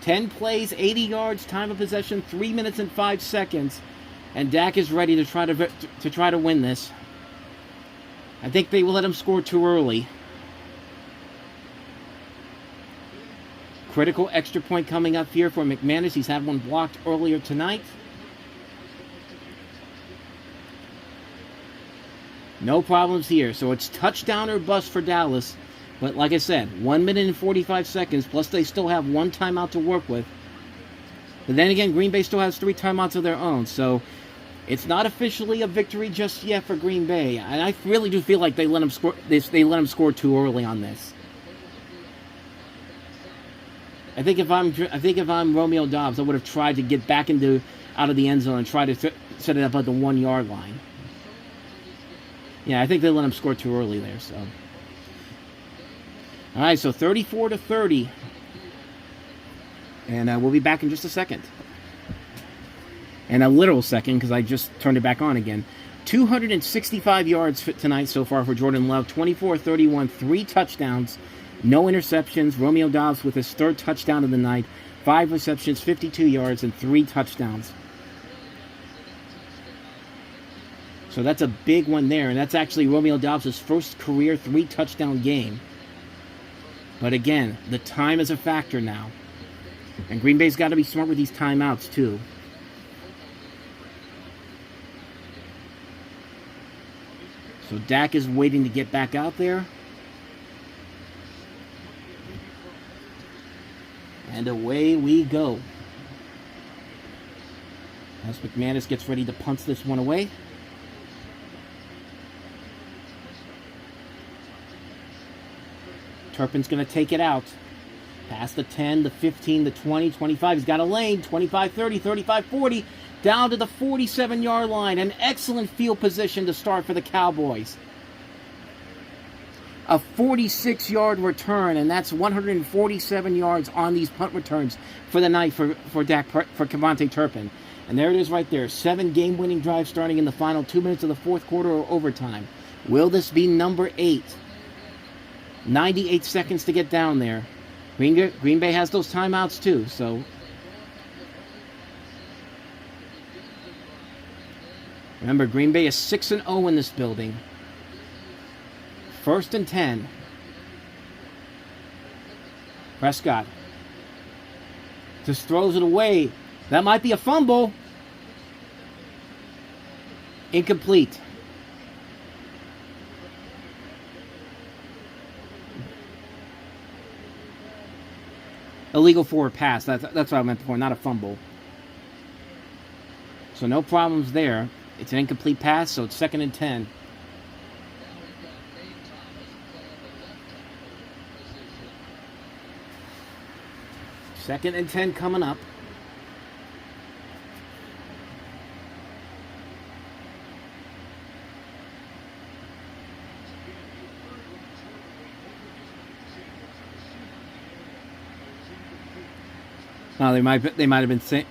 10 plays, 80 yards, time of possession, 3 minutes and 5 seconds. And Dak is ready to try to win this. I think they will let him score too early. Critical extra point coming up here for McManus. He's had one blocked earlier tonight. No problems here. So it's touchdown or bust for Dallas. But like I said, 1 minute and 45 seconds, plus they still have 1 timeout to work with. But then again, Green Bay still has 3 timeouts of their own. So it's not officially a victory just yet for Green Bay. And I really do feel like they let him score too early on this. I think if I'm Romeo Doubs, I would have tried to get back out of the end zone and try to set it up at the 1 yard line. Yeah, I think they let him score too early there. So, all right, so 34-30, and we'll be back in just a second, and a literal second because I just turned it back on again. 265 yards tonight so far for Jordan Love. 24-31, 3 touchdowns. No interceptions. Romeo Doubs with his 3rd touchdown of the night. 5 receptions, 52 yards, and 3 touchdowns. So that's a big one there. And that's actually Romeo Doubs' first career 3-touchdown game. But again, the time is a factor now. And Green Bay's got to be smart with these timeouts too. So Dak is waiting to get back out there. And away we go. As McManus gets ready to punt this one away. Turpin's going to take it out. Past the 10, the 15, the 20, 25. He's got a lane. 25-30, 35-40. Down to the 47-yard line. An excellent field position to start for the Cowboys. A 46-yard return, and that's 147 yards on these punt returns for the night for Kevontae Turpin. And there it is right there. 7 game-winning drives starting in the final 2 minutes of the 4th quarter or overtime. Will this be number 8? 98 seconds to get down there. Green Bay has those timeouts too, so. Remember, Green Bay is 6-0 in this building. 1st and 10. Prescott just throws it away. That might be a fumble. Incomplete. Illegal forward pass. That's what I meant before, not a fumble. So no problems there. It's an incomplete pass, so it's 2nd and 10. Second and 10 coming up. Now they might have been saying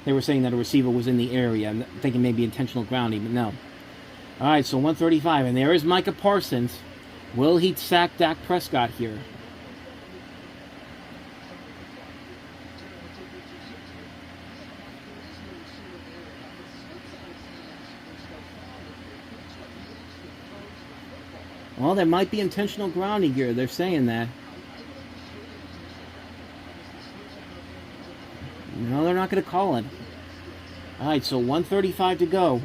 they were saying that a receiver was in the area. I'm thinking maybe intentional grounding, but no. All right, so 135, and there is Micah Parsons. Will he sack Dak Prescott here? Well, there might be intentional grounding here. They're saying that. No, they're not going to call it. All right, so 1:35 to go.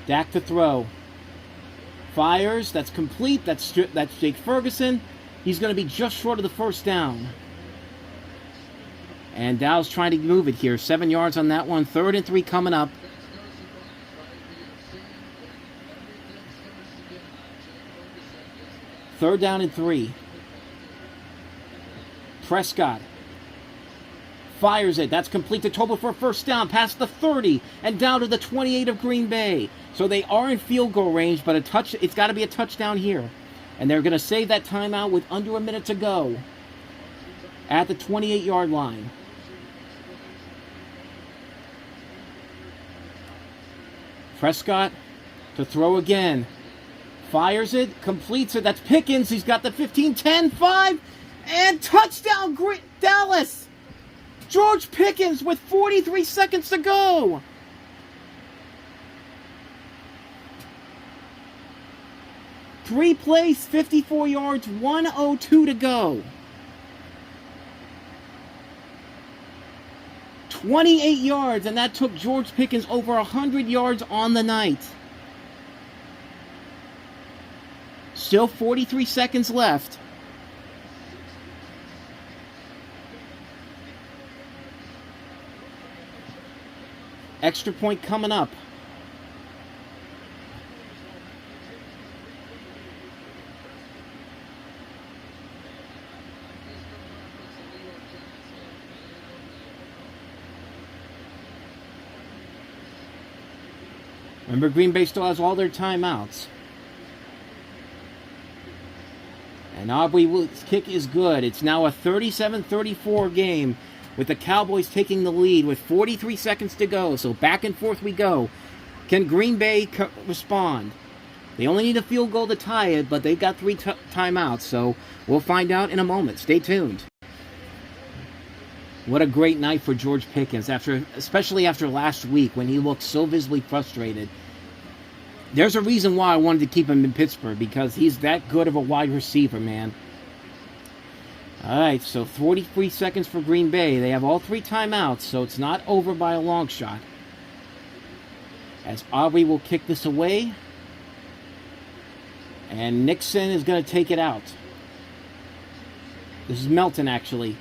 Dak to throw. Fires. That's complete. That's Jake Ferguson. He's going to be just short of the 1st down. And Dow's trying to move it here. 7 yards on that one. 3rd and 3 coming up. Third down and 3. Prescott fires it. That's complete to Tolbert for a 1st down. Past the 30 and down to the 28 of Green Bay. So they are in field goal range, but it's got to be a touchdown here. And they're going to save that timeout with under a minute to go at the 28-yard line. Prescott to throw again. Fires it, completes it. That's Pickens. He's got the 15, 10, 5, and touchdown, Dallas. George Pickens with 43 seconds to go. Three plays, 54 yards, 102 to go. 28 yards, and that took George Pickens over 100 yards on the night. Still 43 seconds left. Extra point coming up. Remember, Green Bay still has all their timeouts. And Aubrey's kick is good. It's now a 37-34 game with the Cowboys taking the lead with 43 seconds to go. So back and forth we go. Can Green Bay respond? They only need a field goal to tie it, but they've got three timeouts. So we'll find out in a moment. Stay tuned. What a great night for George Pickens, especially after last week when he looked so visibly frustrated. There's a reason why I wanted to keep him in Pittsburgh, because he's that good of a wide receiver, man. All right, so 43 seconds for Green Bay. They have all three timeouts, so it's not over by a long shot. As Aubrey will kick this away. And Nixon is going to take it out. This is Melton, actually.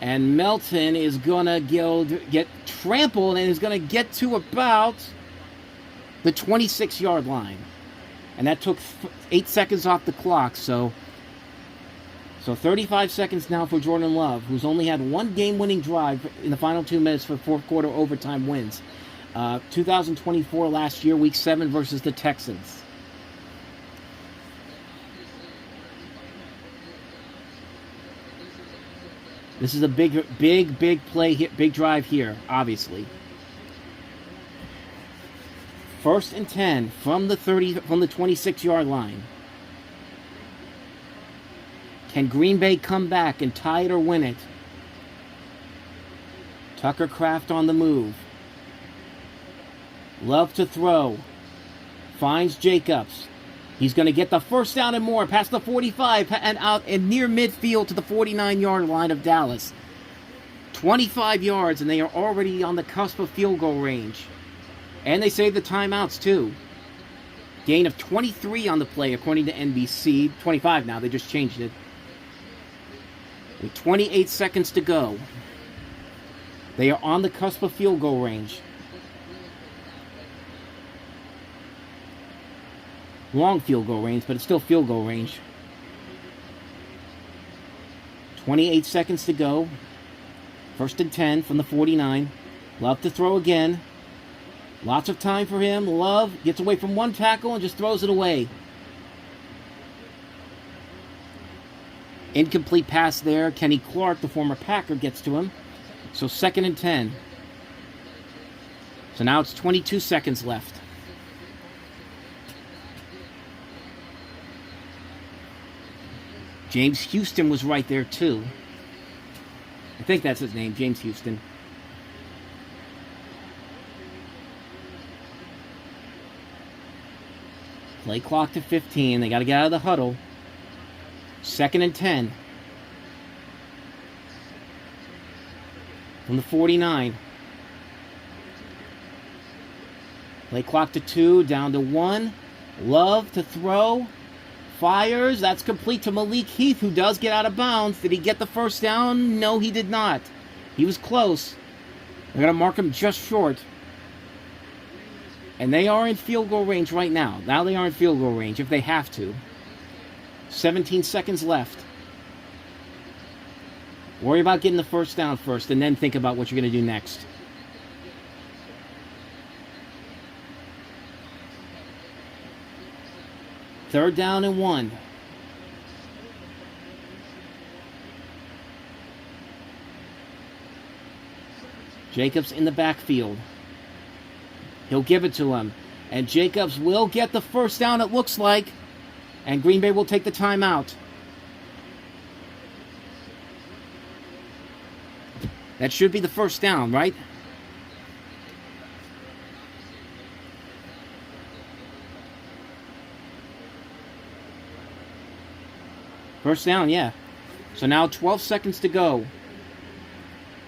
And Melton is going to get trampled and is going to get to about the 26-yard line. And that took 8 seconds off the clock. So 35 seconds now for Jordan Love, who's only had one game-winning drive in the final 2 minutes for fourth quarter overtime wins. 2024 last year, Week 7 versus the Texans. This is a big play, big drive here, obviously. 1st and 10 from the 26-yard line. Can Green Bay come back and tie it or win it? Tucker Kraft on the move. Love to throw. Finds Jacobs. He's going to get the first down and more past the 45 and out and near midfield to the 49-yard line of Dallas. 25 yards, and they are already on the cusp of field goal range. And they save the timeouts, too. Gain of 23 on the play, according to NBC. 25 now, they just changed it. With 28 seconds to go. They are on the cusp of field goal range. Long field goal range, but it's still field goal range. 28 seconds to go. 1st and 10 from the 49. Love to throw again. Lots of time for him. Love gets away from one tackle and just throws it away. Incomplete pass there. Kenny Clark, the former Packer, gets to him. So 2nd and 10. So now it's 22 seconds left. James Houston was right there, too. I think that's his name, James Houston. Play clock to 15. They got to get out of the huddle. 2nd and 10. From the 49. Play clock to 2, down to 1. Love to throw. Fires. That's complete to Malik Heath, who does get out of bounds. Did he get the first down? No, he did not. He was close. They're going to mark him just short. And they are in field goal range right now. Now they are in field goal range if they have to. 17 seconds left. Worry about getting the first down first, and then think about what you're going to do next. Third down and 1. Jacobs in the backfield. He'll give it to him. And Jacobs will get the first down, it looks like. And Green Bay will take the timeout. That should be the first down, right? First down, yeah. So now 12 seconds to go.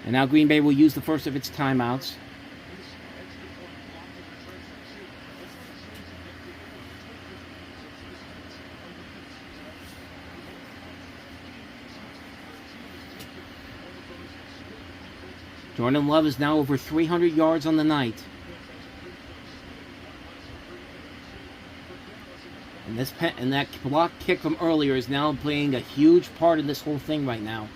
And now Green Bay will use the first of its timeouts. Jordan Love is now over 300 yards on the night. And that block kick from earlier is now playing a huge part in this whole thing right now.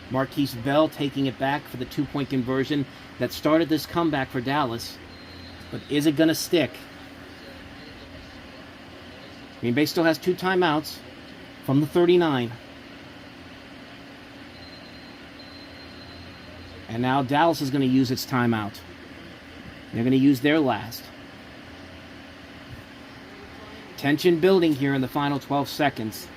Marquise Bell taking it back for the 2-point conversion that started this comeback for Dallas. But is it going to stick? Green Bay still has 2 timeouts from the 39. And now Dallas is going to use its timeout. They're going to use their last. Tension building here in the final 12 seconds.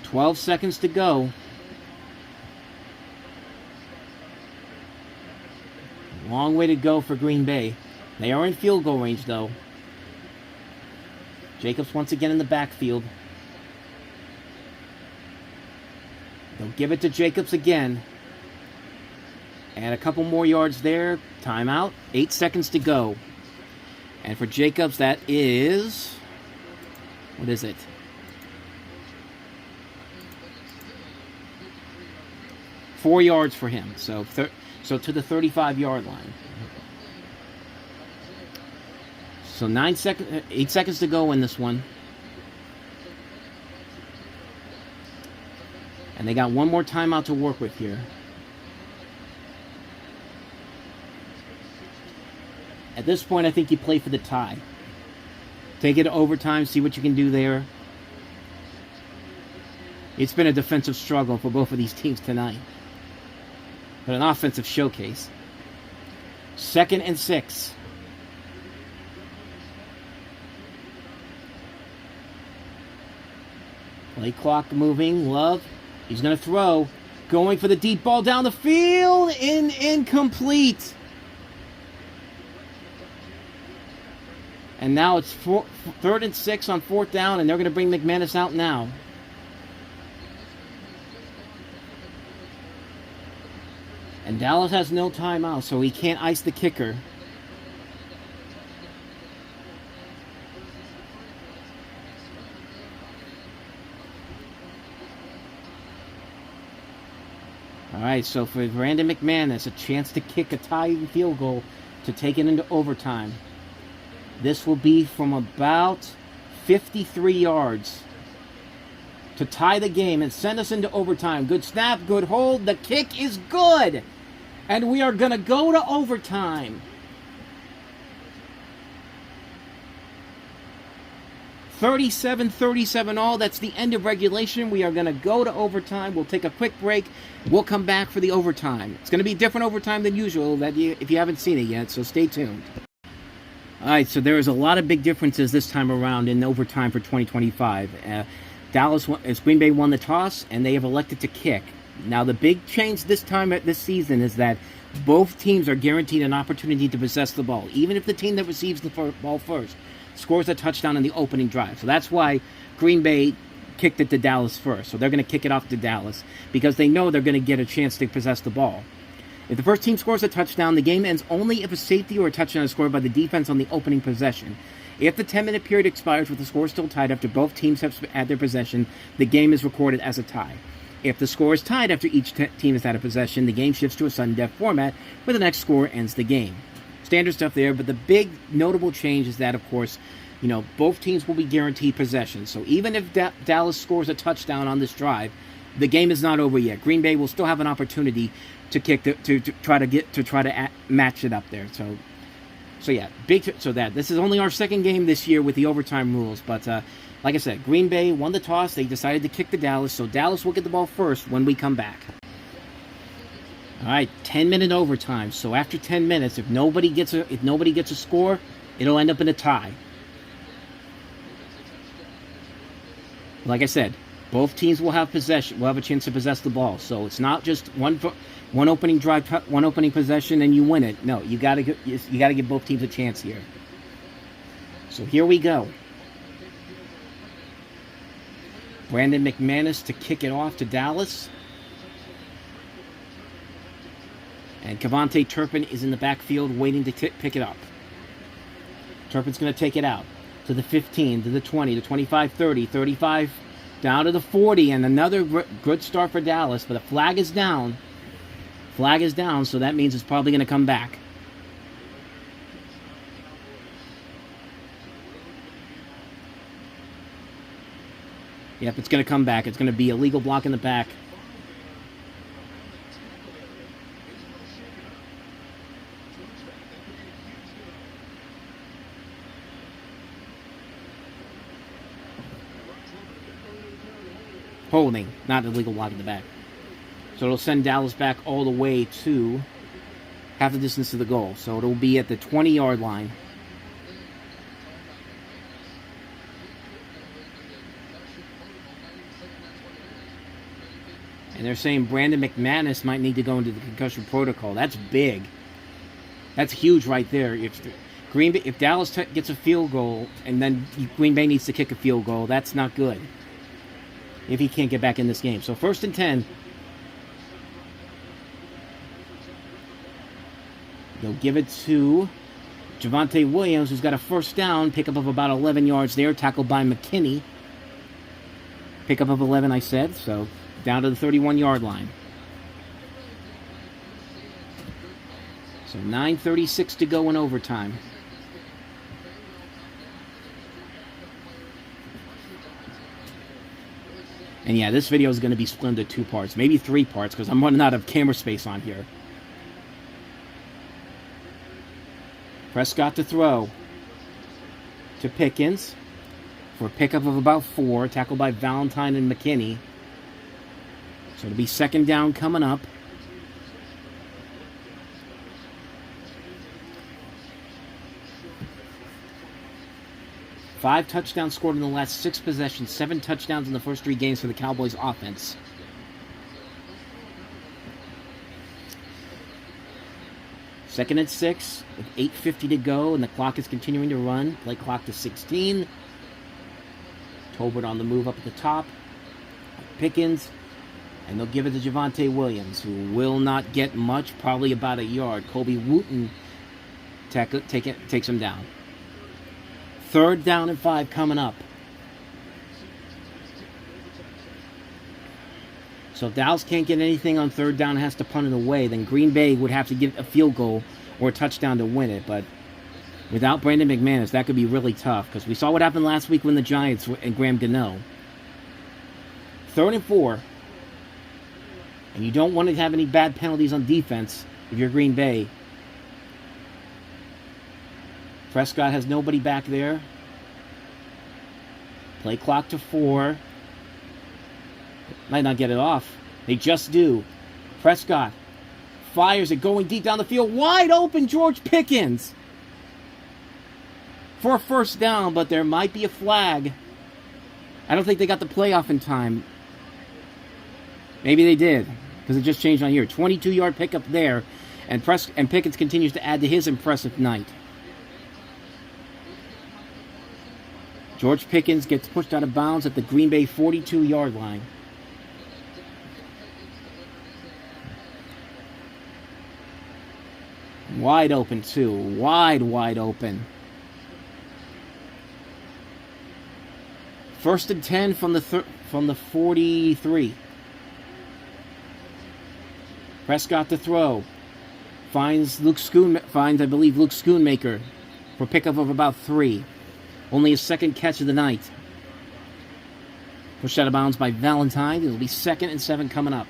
"12 seconds to go. Long way to go for Green Bay. They are in field goal range, though. Jacobs once again in the backfield. They'll give it to Jacobs again. And a couple more yards there. Timeout. 8 seconds to go. And for Jacobs, that is... what is it? Four yards for him. So to the 35-yard line. So 8 seconds to go in this one. And they got one more timeout to work with here. At this point, I think you play for the tie. Take it to overtime, see what you can do there. It's been a defensive struggle for both of these teams tonight. But an offensive showcase. 2nd and 6. Play clock moving. Love. He's going to throw. Going for the deep ball down the field. Incomplete. And now it's 3rd and 6 on 4th down, and they're going to bring McManus out now. And Dallas has no timeout, so he can't ice the kicker. All right, so for Brandon McManus, a chance to kick a tying field goal to take it into overtime. This will be from about 53 yards to tie the game and send us into overtime. Good snap, good hold. The kick is good. And we are going to go to overtime. 37-37 all. That's the end of regulation. We are going to go to overtime. We'll take a quick break. We'll come back for the overtime. It's going to be different overtime than usual if you haven't seen it yet, so stay tuned. All right, so there is a lot of big differences this time around in overtime for 2025. Green Bay won the toss, and they have elected to kick. Now, the big change this season is that both teams are guaranteed an opportunity to possess the ball, even if the team that receives the ball first scores a touchdown in the opening drive. So that's why Green Bay kicked it to Dallas first. So they're going to kick it off to Dallas because they know they're going to get a chance to possess the ball. If the first team scores a touchdown, the game ends only if a safety or a touchdown is scored by the defense on the opening possession. If the 10-minute period expires with the score still tied after both teams have had their possession, the game is recorded as a tie. If the score is tied after each team has had a possession, the game shifts to a sudden death format where the next score ends the game. Standard stuff there, but the big notable change is that, of course, both teams will be guaranteed possession. So even if Dallas scores a touchdown on this drive, the game is not over yet. Green Bay will still have an opportunity to kick to try to match it up there. So yeah, this is only our second game this year with the overtime rules, but Like I said, Green Bay won the toss. They decided to kick to Dallas, so Dallas will get the ball first when we come back. All right, 10-minute overtime. So after 10 minutes, if nobody gets a score, it'll end up in a tie. Like I said, both teams will have possession. Will have a chance to possess the ball. So it's not just one opening drive, one opening possession, and you win it. No, you gotta give both teams a chance here. So here we go. Brandon McManus to kick it off to Dallas. And Kevontae Turpin is in the backfield waiting to pick it up. Turpin's going to take it out to the 15, to the 20, to 25, 30, 35, down to the 40, and another good start for Dallas, but the flag is down. Flag is down, so that means it's probably going to come back. Yep, it's going to come back. It's going to be a legal block in the back. Holding, not illegal block in the back. So it'll send Dallas back all the way to half the distance to the goal. So it'll be at the 20-yard line. And they're saying Brandon McManus might need to go into the concussion protocol. That's big. That's huge right there. If Dallas gets a field goal and then Green Bay needs to kick a field goal, that's not good. If he can't get back in this game. So 1st and 10. They'll give it to Javonte Williams, who's got a first down. Pickup of about 11 yards there. Tackled by McKinney. Pickup of 11, I said. So down to the 31-yard line. So 9:36 to go in overtime. And yeah, this video is going to be split into 2 parts, maybe 3 parts, because I'm running out of camera space on here. Prescott to throw to Pickens for a pickup of about 4, tackled by Valentine and McKinney. So it'll be 2nd down coming up. Five touchdowns scored in the last 6 possessions, 7 touchdowns in the first 3 games for the Cowboys offense. Second and 6, with 8:50 to go, and the clock is continuing to run. Play clock to 16. Tolbert on the move up at the top. Pickens, and they'll give it to Javonte Williams, who will not get much, probably about a yard. Kobe Wooten takes him down. 3rd down and 5 coming up. So if Dallas can't get anything on 3rd down and has to punt it away, then Green Bay would have to get a field goal or a touchdown to win it. But without Brandon McManus, that could be really tough, because we saw what happened last week when the Giants and Graham Gano. 3rd and 4. And you don't want to have any bad penalties on defense if you're Green Bay. Prescott has nobody back there. Play clock to 4. Might not get it off. They just do. Prescott fires it, going deep down the field. Wide open, George Pickens. For a first down, but there might be a flag. I don't think they got the play off in time. Maybe they did, because it just changed on here. 22-yard pickup there, and Pickens continues to add to his impressive night. George Pickens gets pushed out of bounds at the Green Bay 42-yard line. Wide open, too. Wide open. 1st and 10 from the 43. Prescott to throw. Finds Luke Schoonmaker for pickup of about 3. Only his 2nd catch of the night. Pushed out of bounds by Valentine. It'll be 2nd and 7 coming up.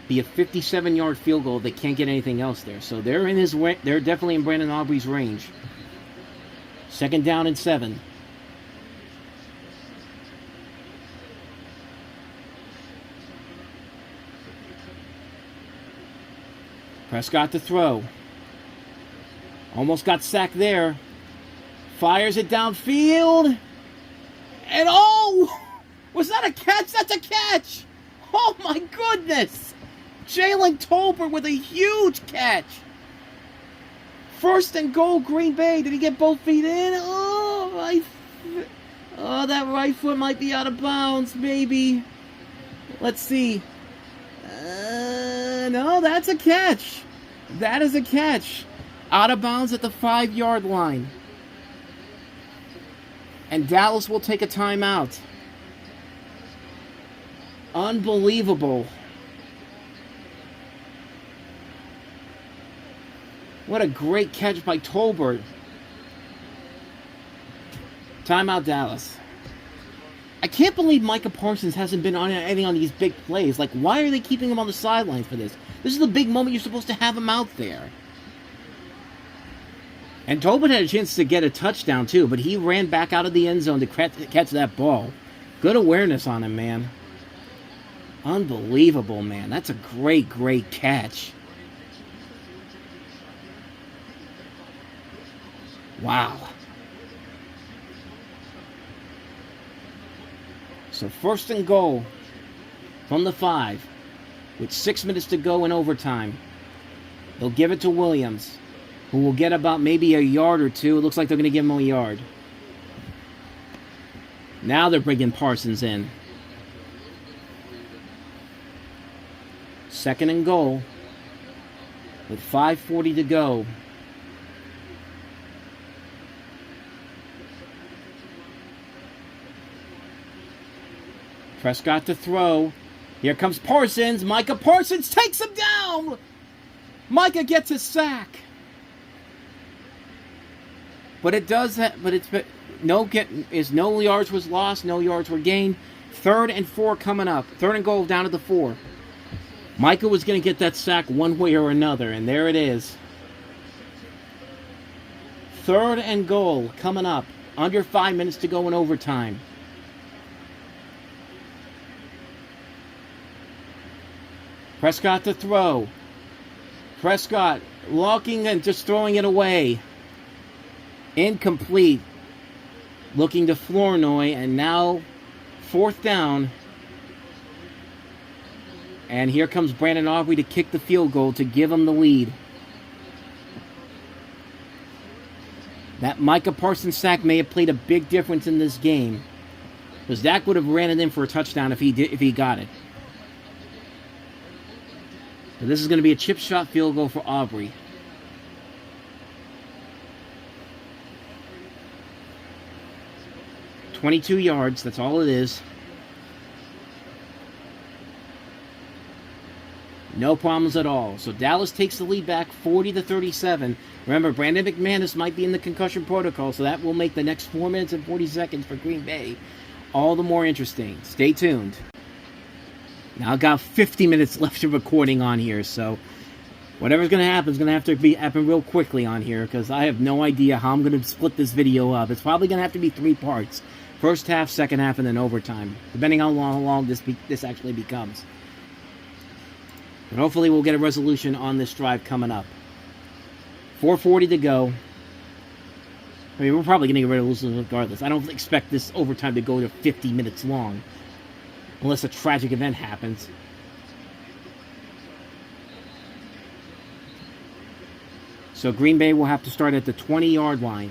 be a 57-yard field goal if they can't get anything else there. So they're in his way. They're definitely in Brandon Aubrey's range. 2nd down and 7. Prescott to throw. Almost got sacked there. Fires it downfield. And oh! Was that a catch? That's a catch! Oh my goodness! Jalen Tolbert with a huge catch. 1st and goal, Green Bay. Did he get both feet in? Oh, that right foot might be out of bounds, maybe. Let's see. No, that's a catch. That is a catch. Out of bounds at the 5-yard line. And Dallas will take a timeout. Unbelievable. What a great catch by Tolbert. Timeout, Dallas. I can't believe Micah Parsons hasn't been on any on these big plays. Like, why are they keeping him on the sidelines for this? This is the big moment. You're supposed to have him out there. And Tolbert had a chance to get a touchdown, too, but he ran back out of the end zone to catch that ball. Good awareness on him, man. Unbelievable, man. That's a great, great catch. Wow. So 1st and goal from the 5 with 6 minutes to go in overtime. They'll give it to Williams, who will get about maybe a yard or two. It looks like they're going to give him a yard. Now they're bringing Parsons in. 2nd and goal with 5:40 to go. Prescott to throw. Here comes Parsons. Micah Parsons takes him down. Micah gets a sack. But it does. No yards was lost. No yards were gained. 3rd and 4 coming up. 3rd and goal down to the 4. Micah was going to get that sack one way or another, and there it is. 3rd and goal coming up. Under 5 minutes to go in overtime. Prescott to throw. Prescott locking and just throwing it away. Incomplete. Looking to Flournoy, and now 4th down. And here comes Brandon Aubrey to kick the field goal to give him the lead. That Micah Parsons sack may have played a big difference in this game, because Dak would have ran it in for a touchdown if he got it. So this is going to be a chip shot field goal for Aubrey. .22 yards, that's all it is. No problems at all. So Dallas takes the lead back 40-37. Remember, Brandon McManus might be in the concussion protocol, so that will make the next 4 minutes and 40 seconds for Green Bay all the more interesting. Stay tuned. Now I've got 50 minutes left of recording on here, so whatever's going to happen is going to have to happen real quickly on here, because I have no idea how I'm going to split this video up. It's probably going to have to be 3 parts. First half, second half, and then overtime, depending on how long this actually becomes. But hopefully we'll get a resolution on this drive coming up. 4:40 to go. I mean, we're probably going to get a resolution regardless. I don't expect this overtime to go to 50 minutes long, unless a tragic event happens. So Green Bay will have to start at the 20-yard line.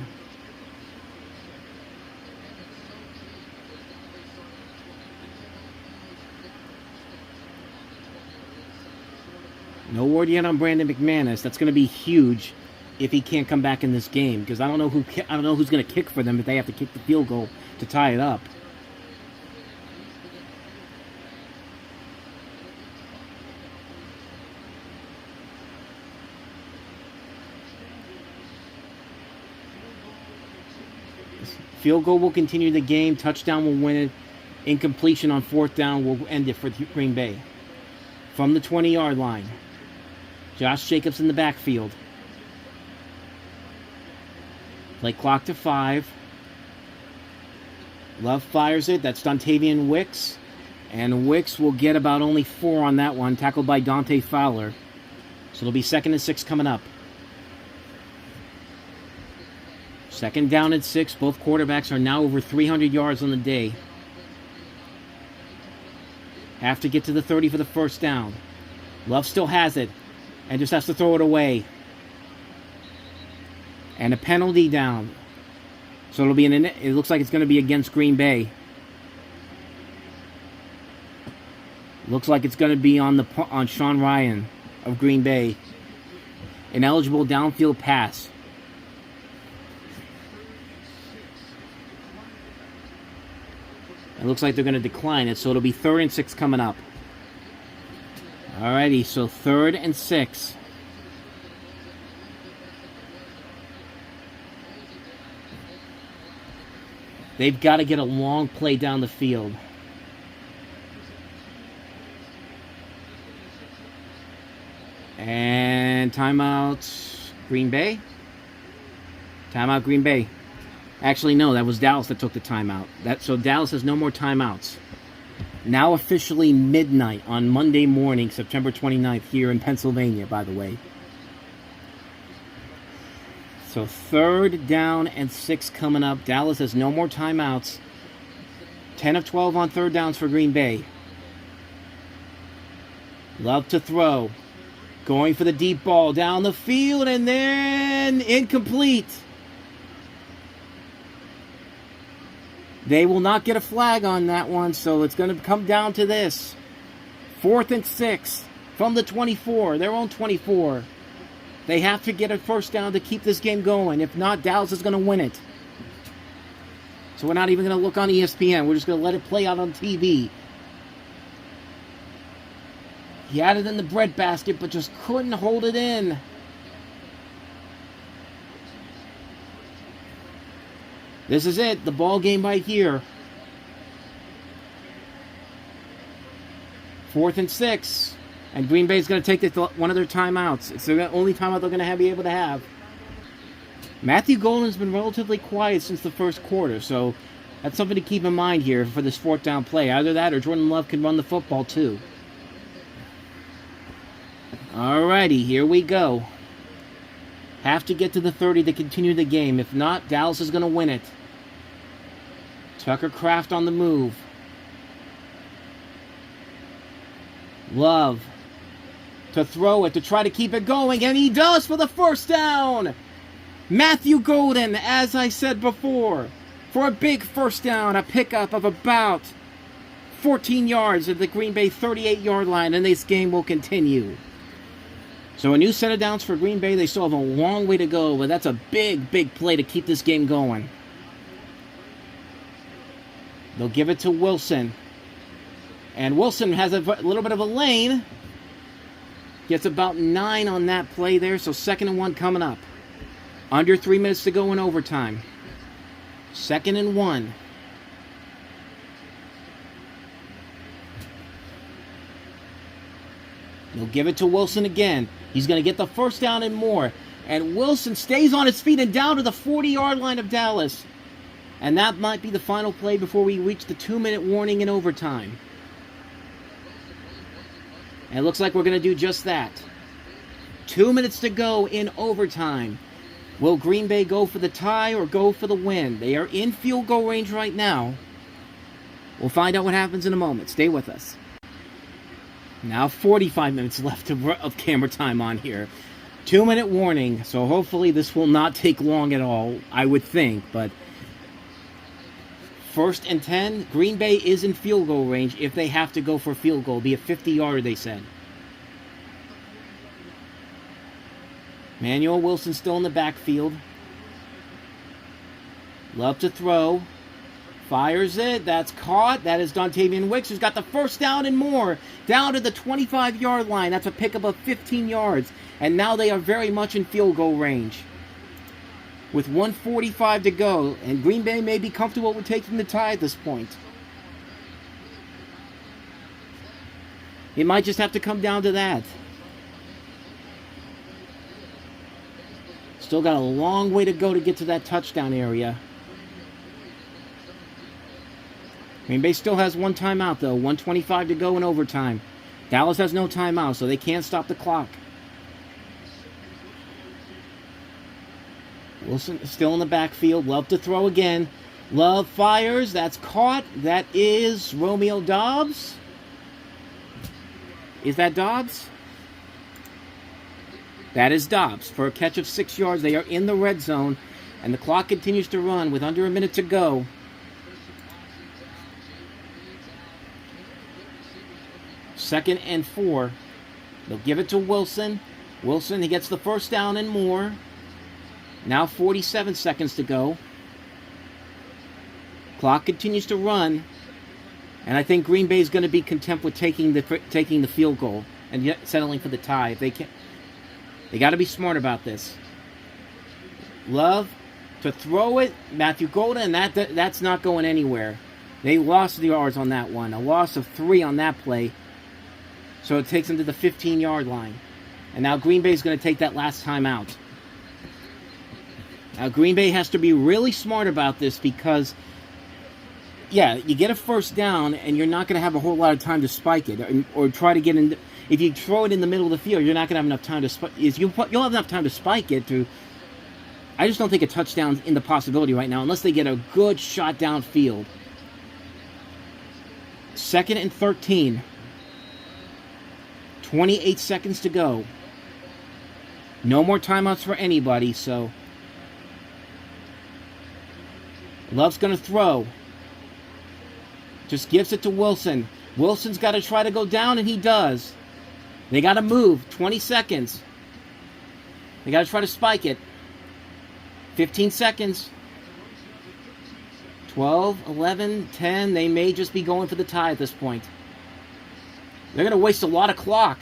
No word yet on Brandon McManus. That's going to be huge if he can't come back in this game, because I don't know who's going to kick for them if they have to kick the field goal to tie it up. Field goal will continue the game. Touchdown will win it. Incompletion on 4th down will end it for Green Bay. from the 20-yard line. Josh Jacobs in the backfield. Play clock to 5. Love fires it. That's Dontavian Wicks. And Wicks will get about only 4 on that one, tackled by Dante Fowler. So it'll be 2nd and 6 coming up. 2nd down and 6. Both quarterbacks are now over 300 yards on the day. Have to get to the 30 for the first down. Love still has it and just has to throw it away. And a penalty down. So it'll be it looks like it's going to be against Green Bay. Looks like it's going to be on Sean Ryan of Green Bay. Ineligible downfield pass. It looks like they're going to decline it, so it'll be 3rd and 6 coming up. Alrighty, so 3rd and 6. They've got to get a long play down the field. And timeout Green Bay. Timeout Green Bay. Actually, no, that was Dallas that took the timeout. So Dallas has no more timeouts. Now officially midnight on Monday morning, September 29th, here in Pennsylvania, by the way. So 3rd down and 6 coming up. Dallas has no more timeouts. 10 of 12 on 3rd downs for Green Bay. Love to throw. Going for the deep ball down the field, and then incomplete. They will not get a flag on that one, so it's going to come down to this. 4th and 6 from the 24, their own 24. They have to get a first down to keep this game going. If not, Dallas is going to win it. So we're not even going to look on ESPN. We're just going to let it play out on TV. He had it in the breadbasket, but just couldn't hold it in. This is it, the ball game right here. 4th and 6. And Green Bay's going to take one of their timeouts. It's the only timeout they're going to be able to have. Matthew Golden's been relatively quiet since the first quarter, so that's something to keep in mind here for this 4th down play. Either that or Jordan Love can run the football too. Alrighty, here we go. Have to get to the 30 to continue the game. If not, Dallas is going to win it. Tucker Kraft on the move. Love to throw it, to try to keep it going, and he does for the first down. Matthew Golden, as I said before, for a big first down, a pickup of about 14 yards at the Green Bay 38-yard line, and this game will continue. So a new set of downs for Green Bay. They still have a long way to go, but that's a big, big play to keep this game going. They'll give it to Wilson. And Wilson has a little bit of a lane. Gets about 9 on that play there, so 2nd and 1 coming up. Under 3 minutes to go in overtime. 2nd and 1. They'll give it to Wilson again. He's going to get the first down and more. And Wilson stays on his feet and down to the 40-yard line of Dallas. And that might be the final play before we reach the 2-minute warning in overtime. And it looks like we're going to do just that. 2 minutes to go in overtime. Will Green Bay go for the tie or go for the win? They are in field goal range right now. We'll find out what happens in a moment. Stay with us. Now 45 minutes left of camera time on here. 2-minute warning, so hopefully this will not take long at all, I would think. But 1st and 10, Green Bay is in field goal range if they have to go for a field goal. Be a 50-yarder, they said. Manuel Wilson still in the backfield. Love to throw. Fires it. That's caught. That is Dontavian Wicks, who's got the first down and more. Down to the 25-yard line. That's a pickup of 15 yards. And now they are very much in field goal range. With 1:45 to go. And Green Bay may be comfortable with taking the tie at this point. It might just have to come down to that. Still got a long way to go to get to that touchdown area. Green Bay still has one timeout, though. 1:25 to go in overtime. Dallas has no timeout, so they can't stop the clock. Wilson is still in the backfield. Love to throw again. Love fires. That's caught. That is Romeo Doubs. Is that Doubs? That is Doubs for a catch of 6 yards. They are in the red zone, and the clock continues to run with under a minute to go. Second and 4. They'll give it to Wilson. Wilson, he gets the first down and more. Now 47 seconds to go. Clock continues to run. And I think Green Bay is going to be content with taking the field goal and yet settling for the tie. If they can't, they got to be smart about this. Love to throw it. Matthew Golden, and that's not going anywhere. They lost the yards on that one. A loss of 3 on that play. So it takes them to the 15-yard line. And now Green Bay is going to take that last time out. Now Green Bay has to be really smart about this because, yeah, you get a first down and you're not going to have a whole lot of time to spike it or try to get in. If you throw it in the middle of the field, you're not going to have enough time to spike. You'll have enough time to spike it to. I just don't think a touchdown's in the possibility right now unless they get a good shot downfield. 2nd and 13. 28 seconds to go. No more timeouts for anybody, so. Love's going to throw. Just gives it to Wilson. Wilson's got to try to go down, and he does. They got to move. 20 seconds. They got to try to spike it. 15 seconds. 12, 11, 10. They may just be going for the tie at this point. They're going to waste a lot of clock.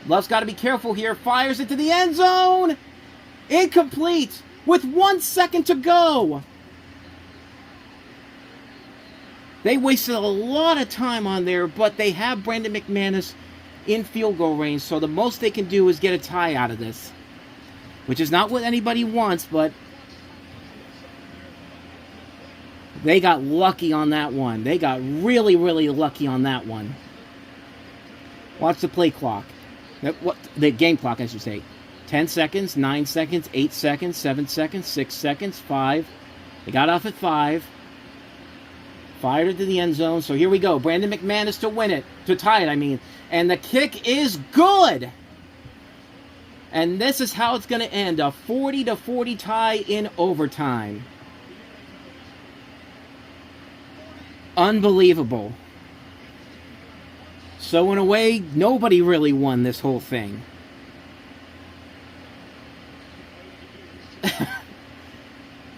Love's got to be careful here. Fires it to the end zone. Incomplete with 1 second to go. They wasted a lot of time on there, but they have Brandon McManus in field goal range, so the most they can do is get a tie out of this, which is not what anybody wants, but they got lucky on that one. They got really, really lucky on that one. Watch the play clock. The game clock, I should say. 10 seconds, 9 seconds, 8 seconds, 7 seconds, 6 seconds, 5. They got off at 5. Fired it to the end zone. So here we go. Brandon McManus to win it. To tie it, I mean. And the kick is good. And this is how it's going to end. A 40-40 tie in overtime. Unbelievable. So in a way, nobody really won this whole thing.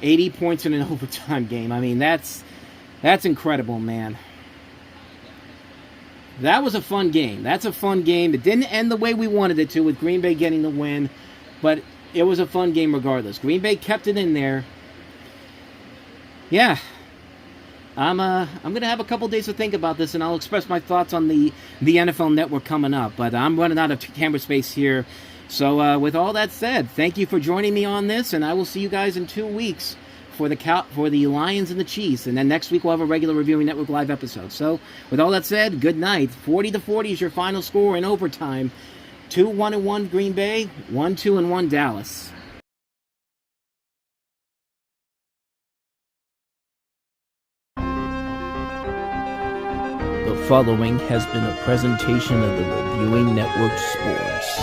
$80 points in an overtime game. I mean, that's incredible, man. That was a fun game. That's a fun game. It didn't end the way we wanted it to with Green Bay getting the win, but it was a fun game regardless. Green Bay kept it in there. Yeah. I'm going to have a couple days to think about this, and I'll express my thoughts on the NFL Network coming up. But I'm running out of camera space here. So with all that said, thank you for joining me on this, and I will see you guys in 2 weeks for the Lions and the Chiefs. And then next week we'll have a regular Reviewing Network live episode. So with all that said, good night. 40-40 is your final score in overtime. 2-1-1 Green Bay, 1-2-1 Dallas. The following has been a presentation of the Reviewing Network Sports.